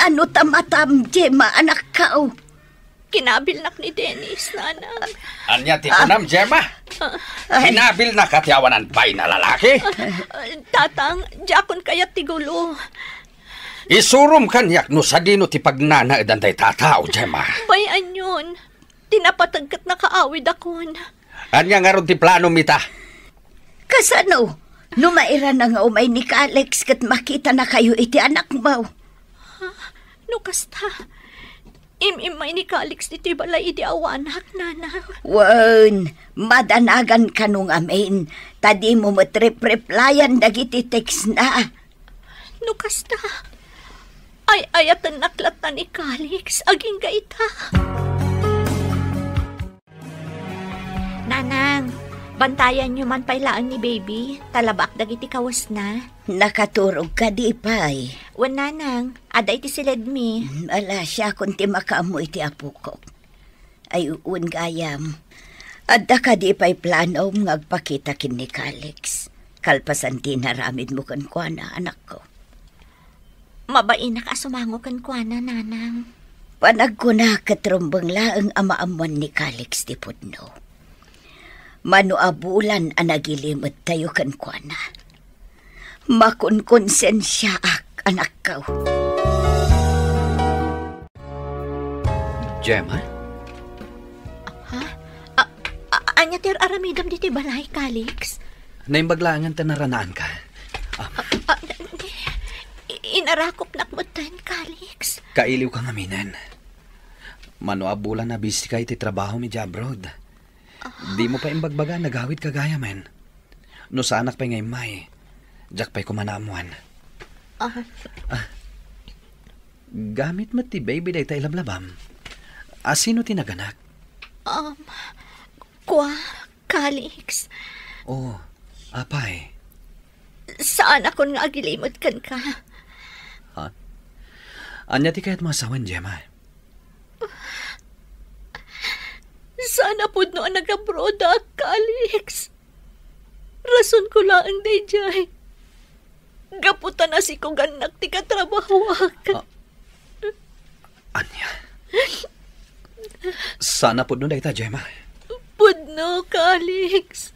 Ano tamatam, Gemma, anak ka, Kinabil nak ni Dennis, nanang. Anya ti kunam, Gemma? Kinabil na katiawanan pa'y na lalaki? Tatang, jakon kayat ti gulo. Isurum kanyak no sa dino ti pagnana edan tay tatao, Gemma. Bayan yun. Tinapatagkat na kaawid akon. Anya nga ron ti plano mita? Kasano? Numaira na nga umay ni Calix kat makita na kayo iti anak mo. No kasta, imimay ni Calix dito balay iti awanak, nanang. Wan, madanagan ka nung amin. Tadi mo matrip-replyan dagiti text na. No kasta, ay ayatan naklat na ni Calix, aging gaita. Nanang, bantayan nyo man pailaan ni baby, talabak dagiti kawas na. Nakaturog ka di pay. Wan nanang, ada iti silid mi. Ala siya kung ti makaamu iti apo ko. Ay uun gayam. Adda ka di pay plano ngagpakita kin ni Calix. Kalpasan din naramid mo kan kuana, anak ko. Mabain na kasumango kan kuana, nanang. Panag ko na katrumbang laang amaamuan ni Calix di Pudno. Manuabulan ang nagilimot tayo kan kuana. Makunkonsensya ak, anak ko. Gemma? Anya ter aramidam diti balay, Calix? Naimbaglangan ta naranaan ka. Inarakop nakmutan, Calix. Kailiw kang aminan. Manuabulan na busy ka iti trabaho mi abroad. Di mo pa imbagbaga nagawid kagaya men. No sanak pa ngay may. Jack pa'y kumanaamuan. Gamit mo ti baby day tayo lablabam. Sino tinaganak? Calix. Oh, apay. Saan ako nga agilimot kan ka? Ha? Anya ti kaya't masawan, Gemma? Sana po no nag-abroad, Calix. Rason ko lang day jay. Gaputan na si kong ganak ti katrabaho ka. Anya? Sana po no day ta, Gemma? Pudno, Calix.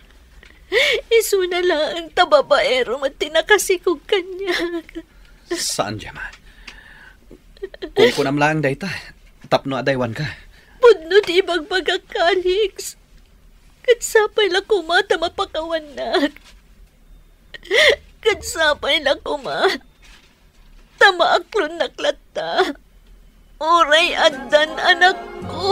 Isu na lang ang tababaero at tinakasikog kanya. Saan, Gemma? Kung kunam lang day ta, tapno adaywan ka. Pudno di bagbaga, Calix. Katsapay lang kumata mapakawanak. Katsapay lang kuma. Tama aklon naklata. Oray adan anak ko.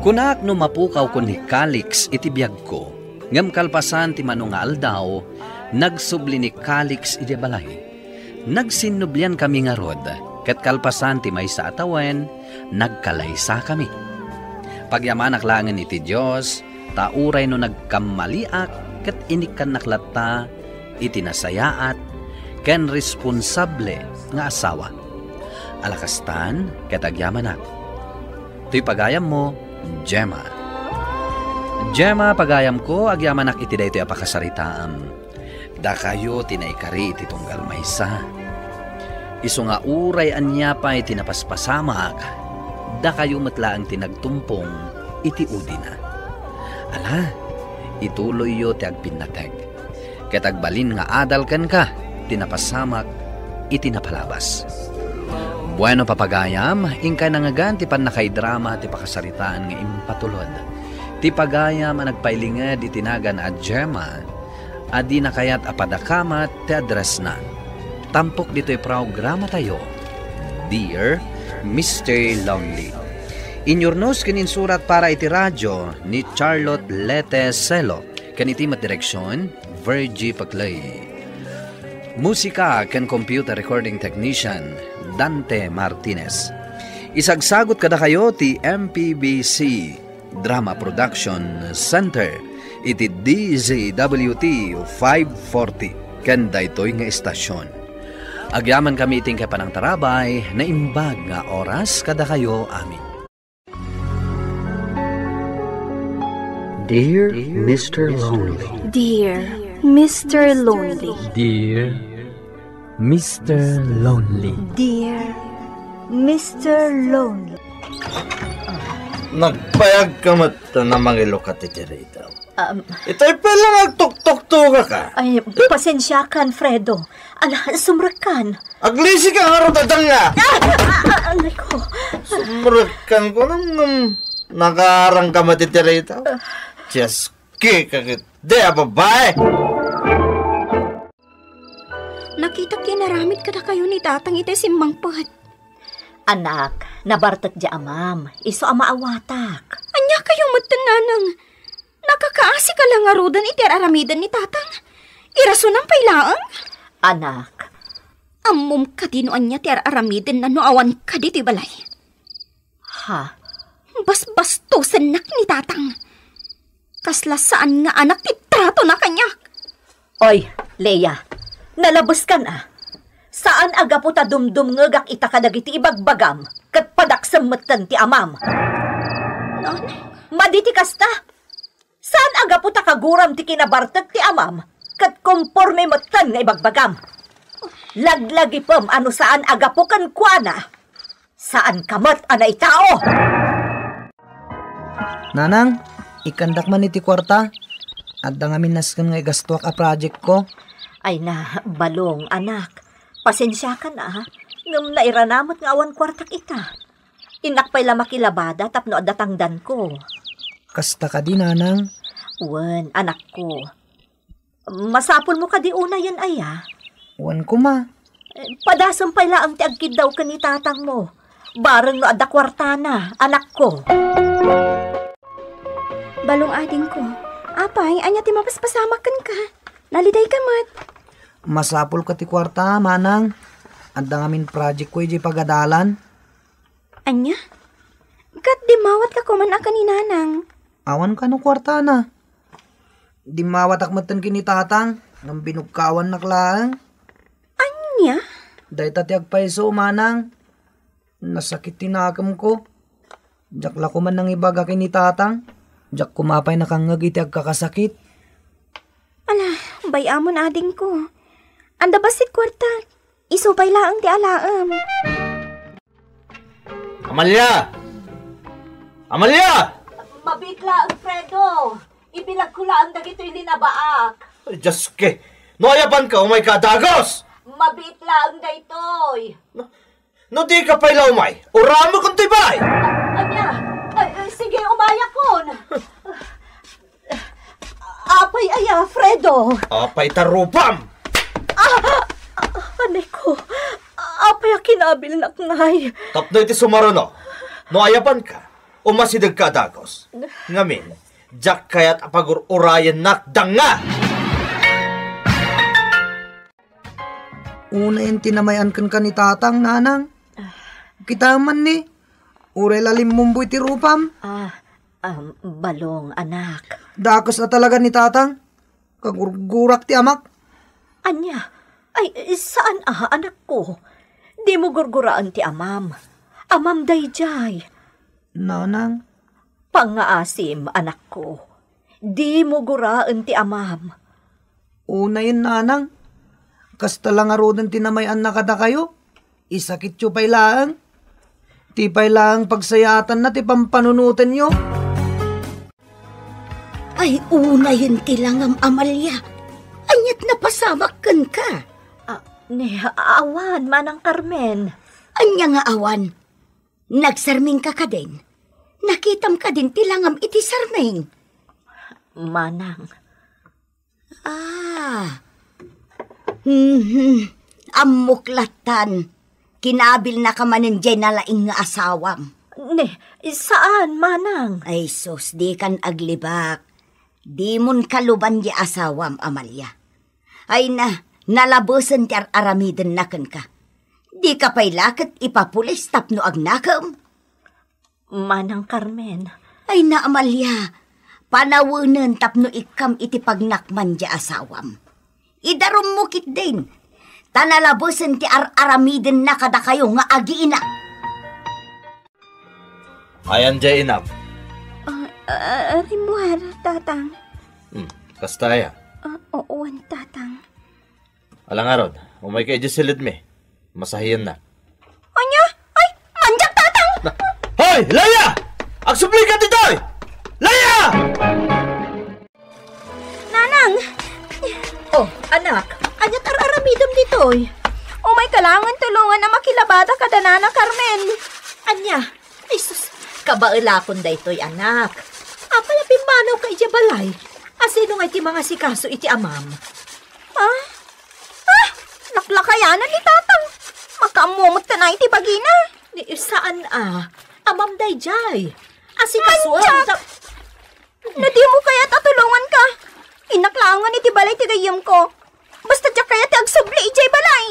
Kunak no mapukaw ko ni Calix iti biyag ko, ngam kalpasan ti manungal daw, nagsubli ni Calix iti balay. Nagsinublian kami nga rod, kat kalpasan ti may sa atawen, nagkalaysa kami. Pagyamanak langan iti Diyos, tauray no nagkamaliak, kat inikan naklata, iti nasayaat, ken responsable nga asawa. Alakastan, kat agyamanak. Tuy pagayam mo, Gemma. Gemma, pagayam ko, agyamanak iti da ito apakasaritaam. Da kayo tinaikari iti tunggal maysa. Iso nga uray anya pa iti napaspasamak, da kayo matlaang tinagtumpong iti udina. Ala, ituloy yo ti agpinateg. Katagbalin nga adalkan ka, tinapasamak, iti napalabas. Bueno papagayam, ingka nangagan ti panakaidrama ti pakasaritaan nga impatulod. Ti pagayam ang nagpailingad itinagan at Gemma, adi na kayat apadakamat ti address na. Tampok dito'y programa tayo. Dear Mr. Lonely. Inyornos kininsurat para iti radyo ni Charlotte Lete Celo. Kaniti direksyon, Virgie Paclay. Musika ken computer recording technician, Dante Martinez. Isagsagot kada kayo ti MPBC Drama Production Center iti DZWT 540 ken daytoy nga estasyon. Agyaman kami iting kapanang tarabay na imbag nga oras kada kayo amin. Dear Mr. Lonely. Dear Mr. Lonely. Dear Mr. Lonely. Dear Mr. Lonely. Nagpayag ka mata na mangilo ka titirita. Ito'y pala nagtuktok-tuka ka. Ay, pasensya ka, Fredo. Ala, sumrakan. Aglisi ka nga rodadang nga. Alay ko. Sumrakan ko nang nakarang ka matitirita. Just kakit. Di, babae. Nakita kinaramit ka na kayo ni tatang ite simbang pat. Anak, nabartak di amam. Iso amaawatak. Anya kayo matananang. Nakakaasi ka lang nga rodan iti aramidan ni tatang. Iraso ng pailaang. Anak. Amom ka dino anya ti aramidan na noawan ka di balay. Ha? Bas-bastusan nak ni tatang. Kasla saan nga anak ti trato na kanya. Oy, Leia. Nalabos ka na. Saan aga po ta dumdum ngagak ita kadagiti ibagbagam kat padaksamatan ti amam? Nanay. Maditi kasta. Saan aga po takaguram ti kinabartag ti amam? Kat komporme matan nga ibagbagam. Laglagi pam ano saan aga po kan kuana. Saan kamat anay tao? Nanang, ikandak man iti kwarta. At dangamin naskan nga igastuak a project ko. Ay na, balong anak. Pasensya ka na ha. Ngam nairanamot nga awan kwartak ita. Inakpay la makilabada tapno adatangdan ko. Kasta ka di, nanang. Wan, anak ko. Masapol mo ka di una yan ay ha. Wan ko ma. Padasampay laang ti agkid daw ka ni tatang mo. Barang no ada kwarta na, anak ko. Balong ading ko. Apay, anya ti mapaspasamakan ka. Naliday ka mat. Masapol ka ti kwarta, manang. At dangamin project ko iti pagadalan. Anya? Kat di mawat ka kuman ka ni nanang. Awan ka no kwarta na. Di mawatak matan kinitatang. Nang binugkawan naklaan. Anya? Day tatiag paiso, manang. Nasakit tinakam ko. Diyak la ko man nang ibaga kinitatang. Diyak kumapay nakangag iti agkakasakit. Ala, bayamon ading ko. Anda basit kwarta. Isupay laang ti alaam. Amalia! Amalia! Mabitla, Alfredo. Ibilag ko lang dagito'y linabaak. Ay, Diyos ke. Noyaban ka, umay ka, dagos! Mabitla ang daytoy. No di ka pa'y laumay. Uramo kong tibay! Anya, sige, umaya kon. Apay ay, Alfredo. Apay tarupam! Anay ko, apay kinabil naknay. Tapno iti sumaruno. Noyaban ka, umasidag ka, dagos. Ngamin, jak kayat apagur-urayan nakdanga! Una yung tinamayan kan ni tatang, nanang. Kita man ni. Uray lalim mumboy ti rupam. Balong, anak. Dakos na talaga ni tatang. Kagurgurak ti amak. Anya, ay saan anak ko? Di mo gurguraan ti amam. Amam dayjay. Nanang. Pangaasim, anak ko. Di mo guraan ti amam. Una yun, nanang. Kasta lang arodan tinamayan na kada kayo. Isakit yung pailaang. Ti pailaang pagsayatan na ti pampanunutan nyo. Ay, una yun tilangam, Amalia. Anyat napasamakan ka. Awan, manang Carmen. Anya nga awan. Nagsarming ka ka din. Nakitam ka din tilangam iti sarming. Manang. Amuklatan. Kinabil na ka manin dyan na laing nga asawam. Saan, manang? Ay sus, di kan aglibak. Di mon kaluban di asawam, Amalia. Ay nalabusan ti aramiden nakan ka. Di ka pa'y lakit ipapulis tapno agnakam. Manang Carmen. Ay na, Amalia. Panawunan tapno ikam iti pagnakman di asawam. Idarom mo kit din. Tanalabusan ti aramiden na kada kayo nga agiina. Ayan dya inap. Rimuar, tatang. Kastaya. Ooan, tatang. Alang arod, umay kay silid me. Masahiyan na. Anya? Ay, manjak, tatang! Hoy, Laya! Agsubli ka ditoy! Laya! Nanang! Oh, anak. Anya tararamidam ditoy. May kalangan tulungan na makilabada ka danana, Carmen. Anya, isus, kabailakon da ito'y anak. Apay pimanaw ka iti balay. Asino nga iti mga sikaso iti amam. Naklakayanan ni tatang. Makamumot ka na iti bagina. Saan amam dayjay. Asikasuan. Nadi mo kaya tatulungan ka. Inaklangan iti balay ti gayam ko. Basta tiyak kaya ti agsubli ijay balay.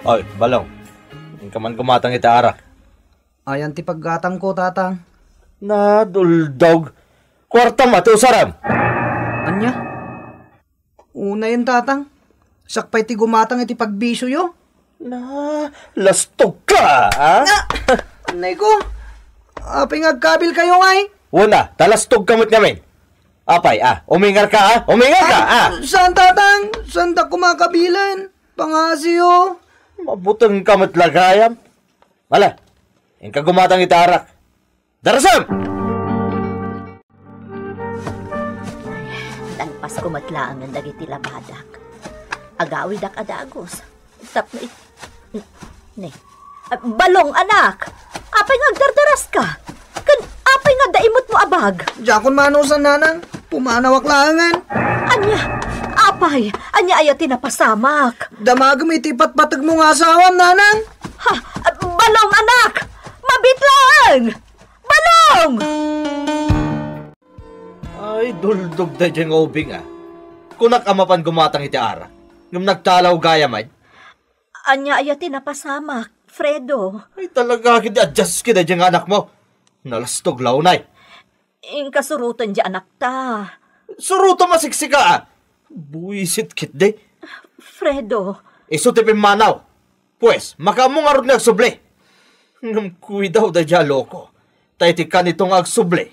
Oy, balong. Yung kaman kumatang itaara. Ayan ti paggatang ko, tatang. Naduldog. Kwarta mati usaram. Anya? Una yun, tatang. Sakpay ti gumatang iti pagbisyo yo. Lastog ka, ha? Anay ko. Aping agkabil kayo ngay. Una, talastog kamot ngamin. Apay, umingar ka, umingar ka, Saan tatang? Saan ta kumakabilan? Pangasiyo. Mabutang kamot lagayam. Wala, yung kagumatang itarak. Darasam! Talpas kumatlaan ng dagiti labadak. Agawid ak adagos. Tap na Ne. Balong anak. Apay nga agdardaras ka. Kan apay nga daimot mo abag. Jakon manusan nanang. Pumanawak langan. Anya. Apay. Anya ayat tinapasamak. Damagam itipat-patag mo nga asawam nanang. Ha. Balong anak. Mabitlang. Balong! Ay, duldog da dyan ubing Kunak amapan gumatang iti ara. Ngam nagtalaw gaya man. Anya ayati na pasamak, Fredo. Ay talaga kidi-adjust kida dyan anak mo. Nalastog launay. Kasurutan dyan anak ta. Suruto masiksika Buisit kit de. Fredo. Iso tipin manaw. Pues, makamong arod na agsuble. Ngam kuwi daw da dyan loko. Taitikan itong agsuble.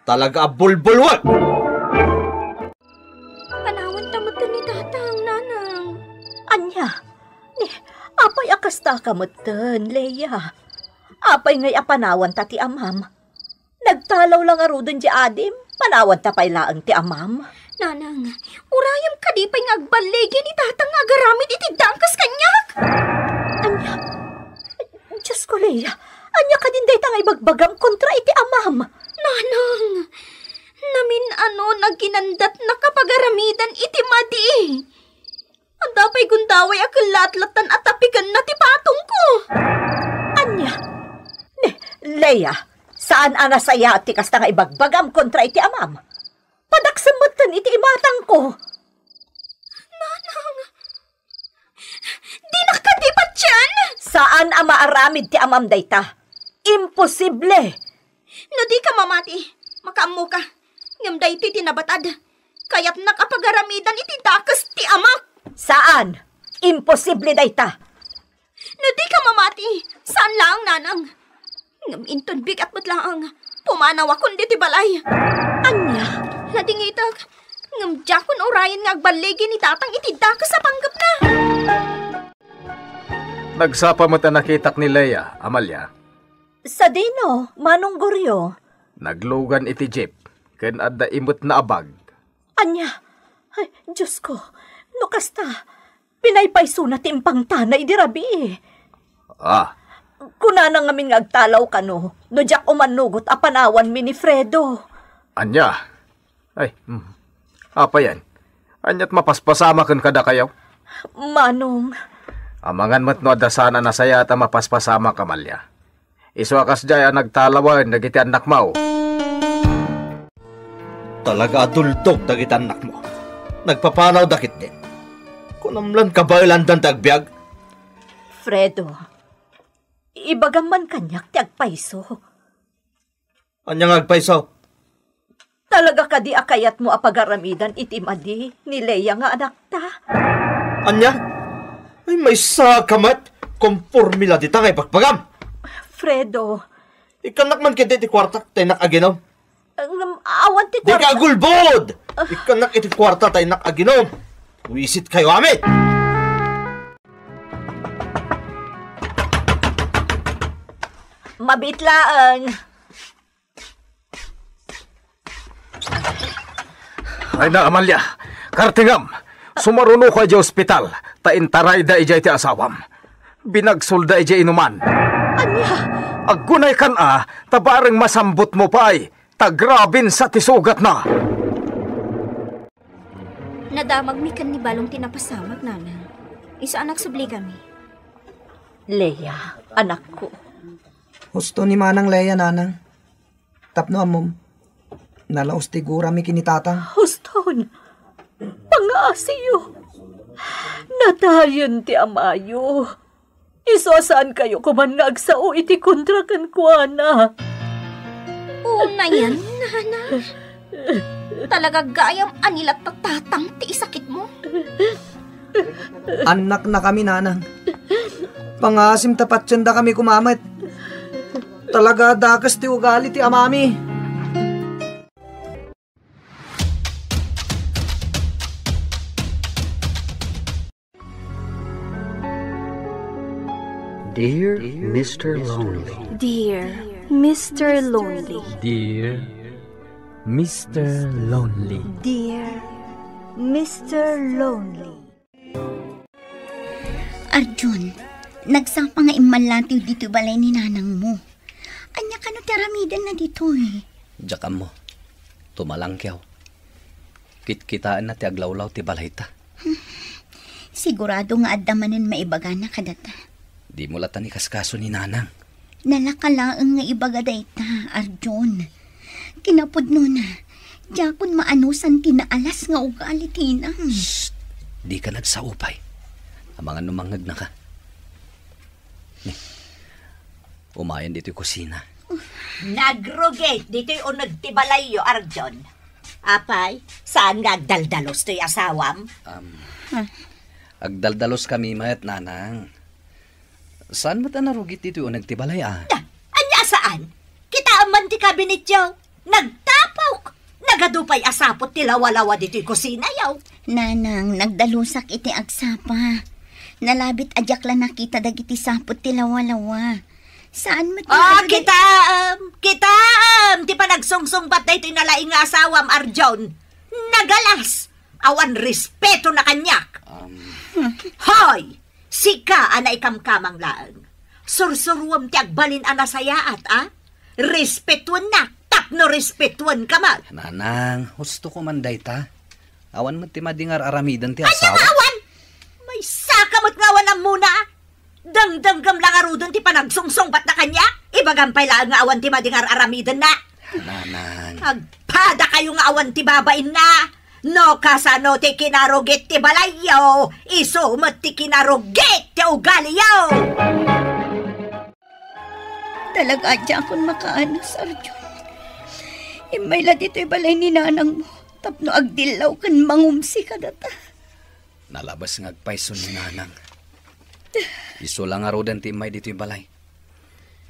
Talaga bulbulwag. Panawan tamad ka ni tatang, nanang. Anya, apay akasta kamutan, Leia. Apay ngay apanawan ta ti amam. Nagtalaw lang arudan di adim, panawan ta pailaang ti amam. Nanang, urayam ka di pa'y ngagbalegi ni tatang agaramid iti dangkas kanyak. Anya, Diyos ko, Leia. Anya ka din day tangay bagbagam kontra iti amam. Nanang, namin naginandat na kapagaramidan iti madi. Ang dapay gundaway akalatlatan at tapigan na ti patong ko. Anya? Leia, saan anasaya ti kasta nga ibagbagam kontra iti amam? Padaksamutan iti imatang ko. Nanang, di nakadipat yan. Saan ama aramid ti amam dayta? Imposible. No di ka mamati, makaammo ka. Ngamday ti tinabatad. Kaya't nakapagaramidan iti dakas ti amak. Saan? Imposible dayta. No di ka mamati, saan lang nanang? Ngam inton bigat mo't lang. Pumanaw akong di ti balay. Anya? Nadingitag. Ngam jakon orayan nga agbalegi ni tatang iti dakas sa panggap na. Nagsapa mo ta nakitak ni Leia, Amalia. Sa dino, Manong Goryo. Naglugan iti jeep, ken adda imot na abag. Anya, ay, Diyos ko, no kasta, pinaypayso na timpang tanay di rabi. Kuna na ngamin ngagtalaw ka no jak umanugot apanawan mi ni Fredo. Anya, ay, apa yan? Anyat mapaspasama kan kada kayaw? Manong. Amangan mo't no adasana na saya ta mapaspasama Kamalya. Iswakas jaya nagtalawan dagiti anak mo. Talaga adultog dagiti anak mo. Nagpapanaw dakit din. Kunamlan kabailan dan tagbiag. Fredo, ibagaman kanyak ti agpaiso. Anyang agpaiso? Talaga kadi akayat mo apagaramidan iti madi ni Leia nga anak ta. Anya? Ay may sakamat. Kompormila di tangay pagpagam. Fredo. Ikanak man kiti ti kwarta tayo nakaginom. Awan ti kwarta. Di ka gulbod! Ikanak iti kwarta tayo nakaginom. Wisit kayo amit! Mabitlaan. Ay na, Amalia. Kartingam. Sumaruno ka di ospital. Taintaray da ijay ti asawam. Binagsulda ijay inuman. Anya? Aggunay kan tabareng masambot mo pa ay. Tagrabin sa tisugat na. Nadamag mi kan ni balong tinapasamak, nanang. Isa anak subli kami. Leia, anak ko. Gusto ni Manang Leia, nanang. Tapno amom. Nalaos tigura mi kinitatang. Huston, pangasiyo. Natayan ti amayo. Isosaan kayo kuman nga agsao iti kontrakan kuana. Una yan, nana. Talaga gayam anilat tatatang ti isakit mo. Anak na kami, nanang. Pangasim tapat siyanda kami kumamat. Talaga dakas ti ugali ti amami. Dear Mr. Lonely. Dear Mr. Lonely. Dear Mr. Lonely. Dear Mr. Lonely. Arjun, nagsapa nga imalatiw dito balay ni nanang mo. Anya ka no teramidan na dito eh. Jakam mo, tumalangkyaw. Kitkitaan na ti aglawlaw ti balay ta. Sigurado nga adamanin maibaga na kadata. Di mo latan ikaskaso ni nanang. Nalakalaang nga ibaga dayta, Arjun. Kinapudno na. Jakon maanusan tinaalas nga ugali tinang. Shh! Di ka nagsaupay. Ang mga numangag na ka. Ni, umayan dito yung kusina. Nagrugate dito yung nagtibalay yo, Arjun. Apay, saan nga agdaldalos to'y asawam? Agdaldalos kami mayat nanang. Saan mo ta narugit dito yung nagtibalay Anya saan? Kita aman ti kabinet yaw. Nagtapaw. Nagadupay asapot ti lawa-lawa dito yung kusina yaw. Nanang, nagdalusak iti agsapa. Nalabit ajak lang nakita dagiti sapot ti lawa-lawa. Saan mo ti... Kitaam! Ti pa nagsungsungbat na ito'y nalaing nga asawam, Arjun. Nagalas! Awan respeto na kanyak. Hoy! Sika ana ikamkamang laang. Sursuruam ti agbalin ana sayaat, Respetuan na. Tapno respetuan ka man. Nanang, gusto ko man dayta. Awan mo ti madingar aramidan ti asawa. Anya awan? May sakamot nga awan muna. Dangdanggam lang arudon ti panagsungsong bat na kanya. Ibagampay lang nga awan ti madingar aramidan na. Nanang. Agpada kayo nga awan ti babain na. No kasano ti kinarugit ti balayo. Isumot ti kinarugit ti ugaliyo. Talaga adya akong makaanas, Arjun. Imayla dito'y balay ni nanang mo. Tapno agdilaw kan mangumsi ka data. Nalabas ng agpaiso ni nanang. Iso lang arodan ti imay dito'y balay.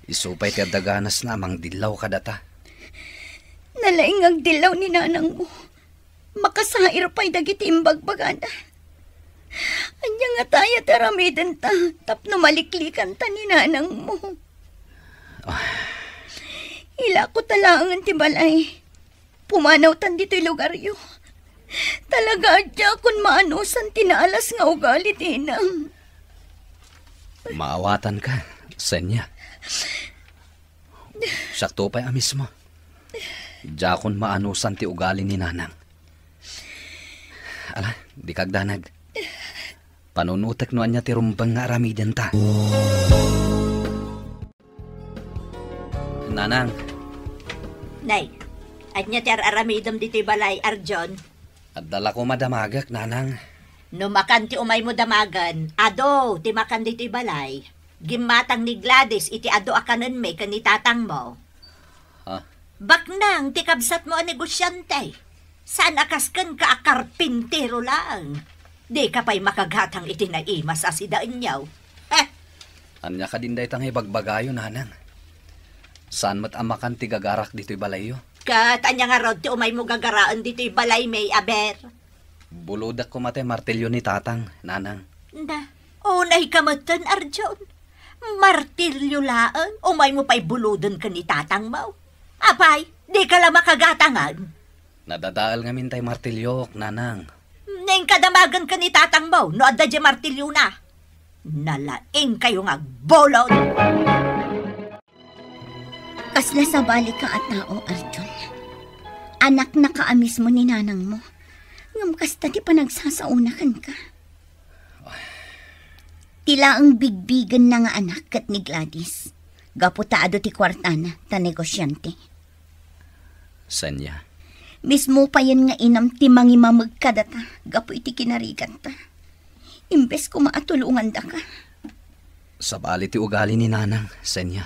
Isupay ti adaganas na mang dilaw ka data. Nalaing agdilaw ni nanang mo. Makasair pa'y dagiti imbagbagana. Anya nga tayo taramidan ta. Tapno maliklikan ta ni nanang mo. Ila ko talangan ti balay. Pumanaw tan dito'y lugar yo. Talaga adya kun maanusan tinaalas nga ugali tinang. Maawatan ka, Senya. Sakto pa'y amis mo. Adya kun maanusan ti ugali ni nanang. Ala, di kagdanag. Panunutek no anya ti rumbang nga aramidan ta. Nanang. Nay, anya ti aramidam dito'y balay, Arjun. At dala ko madamagak, nanang. Numakan ti umay mo damagan, ado, ti makan dito'y balay. Gimatang ni Gladys, iti ado akanan may kanitatang mo. Baknang, ti kabsat mo ang negosyante. Saan akaskan ka akarpintero lang? Di ka pa'y makaghatang iti naimas asidaan niyaw. Anya ka din dahi tang ibagbagayo, nanang. Saan mat amakan ti gagarak dito'y balayo? Kat, anya nga rod ti umay mo gagaraan dito'y balay may aber. Buludak ko matay martilyo ni tatang, nanang. Na, unay kamatan, Arjun. Martilyo laang, umay mo pa'y buludan ka ni tatang mo. Apay, di ka lang makagatangan. Nadadaal nga mintay martilyo, nanang. Neng kadamagan ka ni tatang mo, no adda di martilyo na. Nalaing kayo nga bolon. Kasla sa balik ka at tao, Arjun. Anak na kaamis mo ni nanang mo. Ngam kasta ti panagsasaunakan ka. Tila ang bigbigan na nga anak kat ni Gladys. Gaputaado ti kwartana, ta negosyante. Sanya? Mismo pa yan nga inam ti mangimamag ka data. Gapo iti kinarigan ta. Imbes ko maatulungan da ka. Sa bali ti ugali ni nanang, Senya.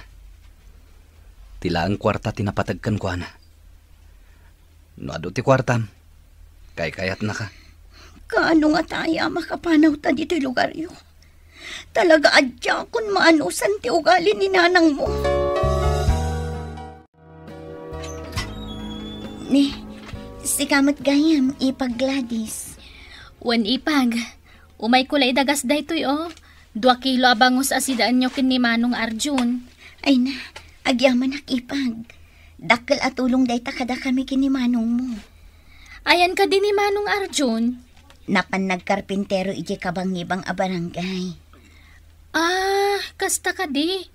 Tila ang kwarta tinapatagkan ko na. No ado ti kwartam, kayat na ka. Kaano nga tayo makapanaw ta dito'y lugar yo? Talaga adya kun maanusan ti ugali ni nanang mo. Si kamot gayam, ipag Gladys. Wan ipag, umay kulay dagas daytoy 2 kilo abangos asidaan nyo kin ni Manong Arjun. Ay na, agyaman nakipag. Dakkel at tulong day takada kami kin ni Manong mo. Ayan ka din ni Manong Arjun. Napan nagkarpintero ije kabang-ibang a barangay. Kasta ka di.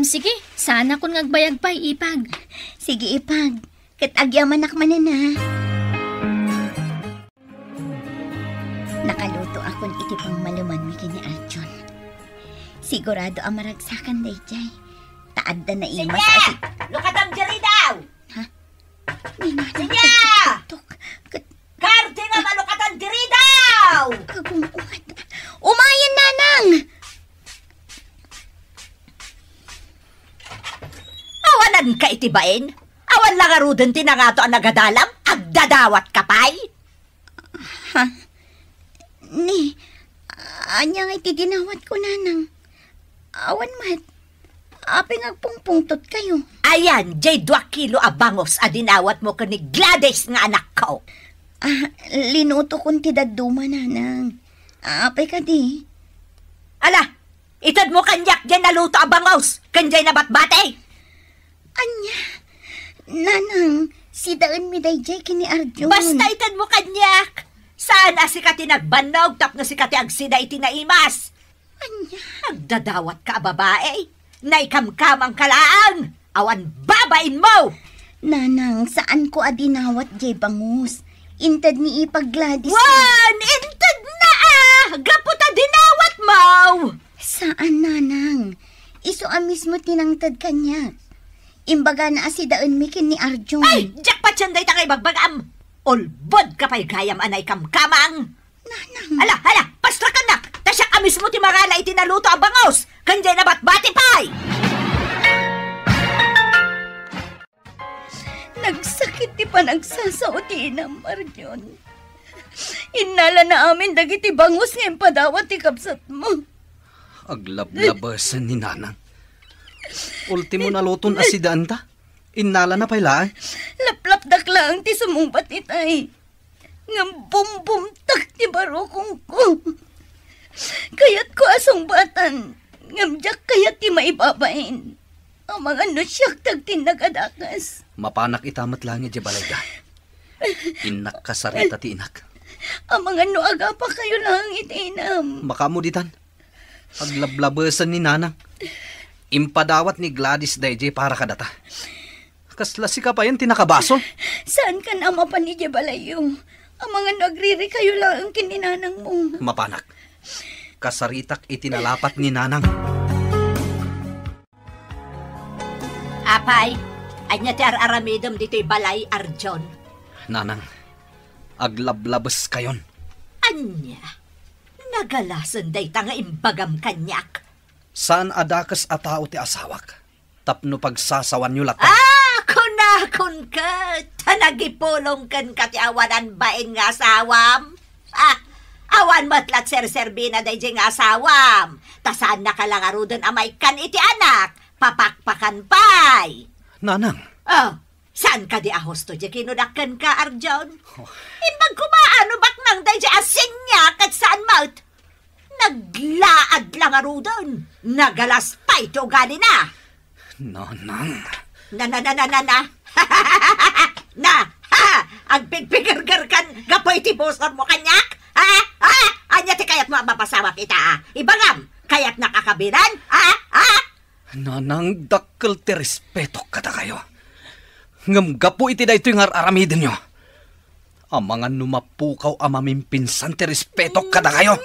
Sige, sana kung ngagbayag pa'y ipag. Sige ipag, kat agyaman nakmanan na. Nakaluto akong iti pang maluman mi kini Arjun. Sigurado ang maragsakan day jay. Taad na imas. Sinya! Lukatang diri daw! Ha? Sinya! Karte nga malukatang diri daw! Kagumuat. Umayan, nanang! Awanan ka itibain? Awan lang arudan tinangato ang nagadalam? Agdadawat ka pa'y? Ha? Ni, anyang itidinawat ko, nanang. Awan mat, aping agpungpungtot kayo. Ayan, jay 2 kilo abangos adinawat mo ka ni Gladys nga anak ko. Linuto kong tidaduma, nanang. Apay ka di. Ala, itad mo kanyak dyan naluto abangos. Kanjay na batbate. Anya, nanang, si daan mi day jay kini Arjun. Basta itad mo kanyak. Saan asikati nagbanog tap na sikati agsida iti naimas? Anya? Agdadawat ka, babae. Naikamkamang kalaang. Awan babain mo. Nanang, saan ko adinawat jay bangus? Intad ni ipag Gladys. Wan! Intad na Gaputa dinawat mo! Saan, nanang? Iso mismo tinangtad kanya. Imbaga na asidaan mi kin ni Arjun. Ay, jackpot yan day takay bagbagam. Olbod ka pa'y gayam anay kamkamang. Nanang. Hala, pastrakan na. Tasya ka mismo ti marala itinaluto ang bangos. Kanjay na batbati pa'y. Nagsakit ti panagsasauti ng Arjun. Inala na amin dagiti bangus ngayon padawat ti kapsat mo. Aglablabasan ni nanang. Ultimo na luton asidaan ta. Inala na pailaan. Laplap dakla ang ti sumumpat itay. Ngam bumbumtak ti barokong ko. Kayat ko asong batan. Ngam jak kayat ti maibabain. Ang mga nusyak tagtin nagadakas. Mapanak itamat langit di balayda. Inak kasarita ti inak. Ang mga nuaga pa kayo lang itinam. Makamuditan. Aglablabasan ni nanang. Impadawat ni Gladys Dayjay para kadata. Kaslasi ka pa yan tinakabasol. Saan ka na mapanidya balayo? Ang mga nagriri kayo lang ang kininanang mo. Mapanak. Kasaritak itinalapat ni nanang. Apay, anya ti araramidom dito'y balay, Arjun. Nanang, aglablabas kayon. Anya, nagalasan day tanga imbagam kanyak. Saan adakas a tao ti asawak? Tapno pagsasawan nyo latan. Kunakon ka, tanagipulong kan ka ti awanan bain nga asawam. Awan matlat ser-serbina day nga asawam. Tasaan nakalangarudan amay kan iti anak. Papakpakan pay. Nanang. Saan ka di ahos to di kinudakan ka, Arjun? Imbag kumaano bak nang day di asinyak at saan maut? Naglaad lang arudan. Nagalas pa ito gali na. Nanang. Na. Agpigpigirgir kan gapoy ti busor mo kanyak? Anya ti kayat mo mapasawat ita, Ibangam, kayat nakakabiran? Nanang, dakkel ti respeto kada kayo. Ngamgapo iti da ito yung aramidin nyo. Ang mga numapukaw amamimpinsan ti respeto kada kayo.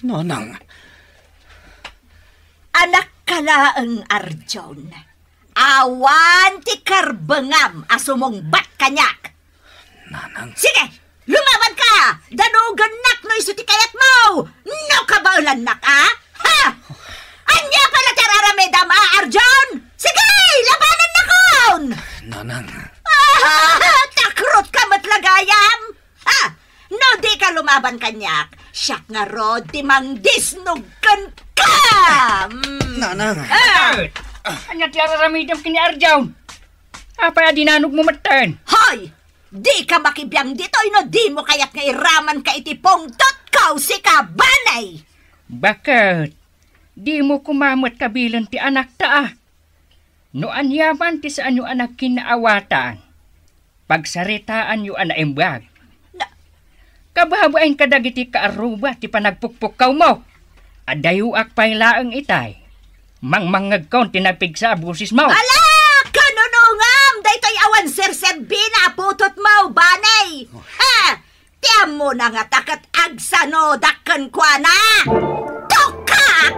Nanang. Anak kalaang Arjun. Awan ti karbengam asumong bat kanyak. Nanang. Sige, lumaban ka! Danugan nak no iso ti kayat mo! No kabaulan nak, Anya pala tararamedam, Arjun! Sige, labanan na kon! Nanang. Takrot ka matlagayam! No di ka lumaban kanyak, siyak nga rod ti mangdisnugkan ka! Nanang. Anya ti araramidam kini Arjun? Apa dinanog mo matan? Hoy! Di ka makibiyang dito, no di mo kayat nga iraman ka iti pongtot ko! si ka, banay! Bakit? Di mo kumamot kabilan ti anak ta. No anyaman ti saan yung anak kinaawatan. Pagsaritaan yung anak imbag. Kababain ka dagiti kaaruba ti panagpukpukaw mo. Adayuak pa'y laang itay. Mangmangag kaon ti nagpigsa busis mo. Ala! Kanunungam! Daytoy awan sir-serbina putot mo, banay! Ha! Tiyan mo na nga takat agsano dakkan kwa na! Tukak!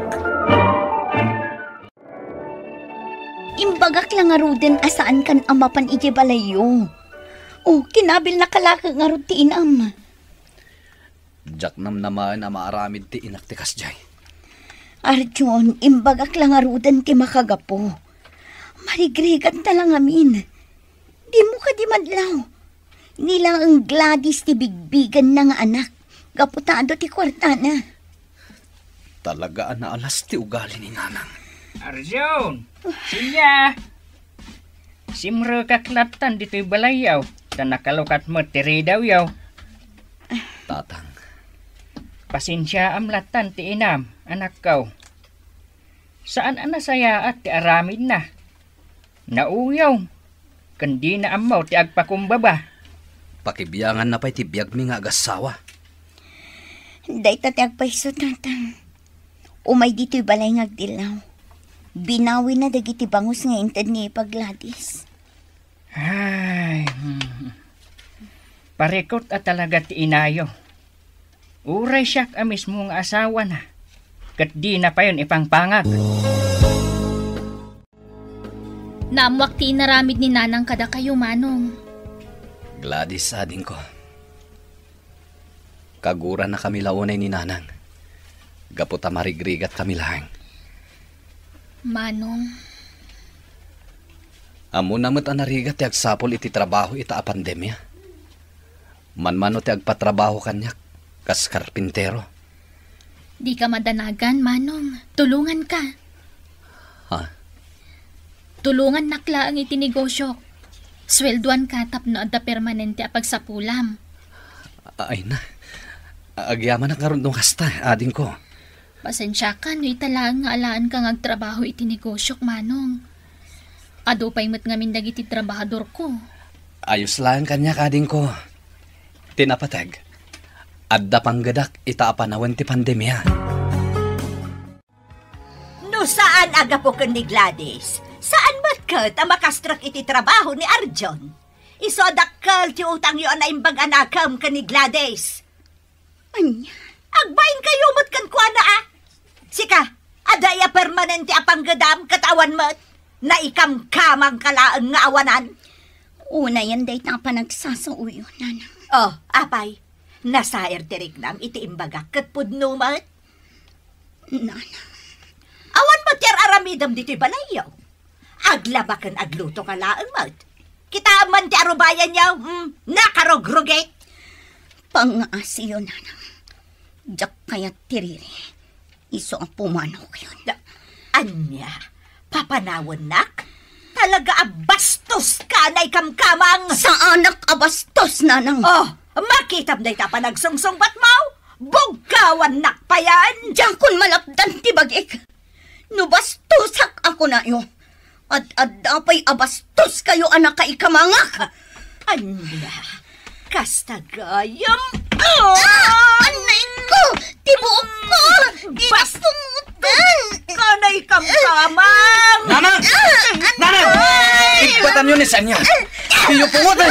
Imbagak lang nga ruden asaan kan amapan iti balayo. Oh, kinabil na kalaka nga ro ti inam. Jaknam naman na maaramid ti inak ti kasjay. Arjun, imbagak lang nga ruden ti makagapo. Marigrigan talang amin. Di mo ka di madlaw. Nila ang Gladys ti bigbigan na nga anak. Gaputado ti kwartana. Talaga na alas ti ugali ni nanang. Arjun! Sinya! Simro kaklatan dito'y balayaw. Ta nakalukat mo tiri daw yaw. Tatang. Pasensya amlatan ti inam, anak kaw. Saan anasaya at ti aramid na? Nauyaw. Kandi na amaw ti agpakumbaba. Pakibiyangan na pa'y ti biyag mi nga agasawa. Day ta ti agpaiso, tatang. Umay dito'y balay ngagdilaw. Binawi na dagiti bangus nga inted ni Pagladis. Ay, parikot at talaga ti inayo. Uray siyak a mismo nga asawa na. Kat di na pa yun ipangpangag. Naamwak ti inaramid ni nanang kada kayo, Manong. Gladys, ading ko. Kagura na kami launay ni nanang. Gaputa marigrigat kami lahang. Manong. Amo namot anarigat ti agsapol iti trabaho ita a pandemya. Manmano ti agpatrabaho kanyak, kas karpintero. Di ka madanagan, Manong. Tulungan ka. Ha? Tulungan nakla ang itinegosyo. Swelduan ka tapno adda permanente a pagsapulam. Ay na. Agyaman na karon dong kasta, ading ko. Pasensya ka, no italang nga alaan kang agtrabaho itinegosyok, Manong. Ado pa'y mat ngamin dagiti trabahador ko. Ayos lang kanya kading ko. Tinapatag. Adda panggadak itaapanawan ti pandemya. No saan agapukan ni Gladys? Saan ba't ka makastrak iti trabaho ni Arjon? Isodakal ti utang yun na imbag anakam ka ni Gladys. Anya? Agbayin kayo mo't kan kwa na ah. Sika, adaya permanente apanggadam katawan mo't na ikamkamang kalaang nga awanan. Una yan day na panagsasauyo, nanang. Oh, apay, nasair tirignam iti imbagak kat pudno mo't. Nanang. Awan mo't yar aramidam dito'y balayaw. Aglabakan agluto ka laang mo't. Kita man ti arubayan yaw, nakarogrogate. Pang-aasiyo, nanang. Diyak kaya't tiriri. Iso ang pumanaw kayo. Anya, papanawan nak? Talaga abastos ka na ikamkamang. Sa anak abastos, nanang. Oh, makitam na ita pa nagsungsungbat mo. Bugkawan nak pa yan. Diyan kun malapdan ti bagik. No bastusak ako na yo. At adapay abastos kayo anak ka ikamangak. Anya, kastagayam. Anay ko! Tibuok ko! Bastumutan! Kanay kamkamang! Nanang! Nanang! Igbatan yun ni Sanya! Iyo pungutan!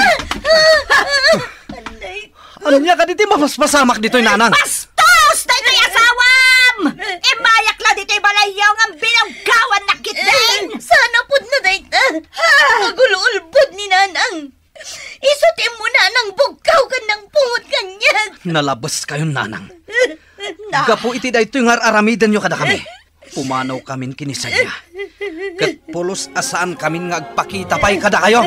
Ano niya ka dito mapaspasamak dito'y nanang? Bastos! Dito'y asawam! Imayak lang dito'y balayaw ng binanggawan na kitin! Sana pud na dayta! Magululbod ni nanang! Isutin mo na nang bugkaw ka ng pungot kanya. Nalabas kayo, nanang. Gapo iti da ito yung aramidan nyo kada kami. Pumanaw kamin kinisanya. Kat pulos asaan kamin nga agpakita pa'y kada kayo.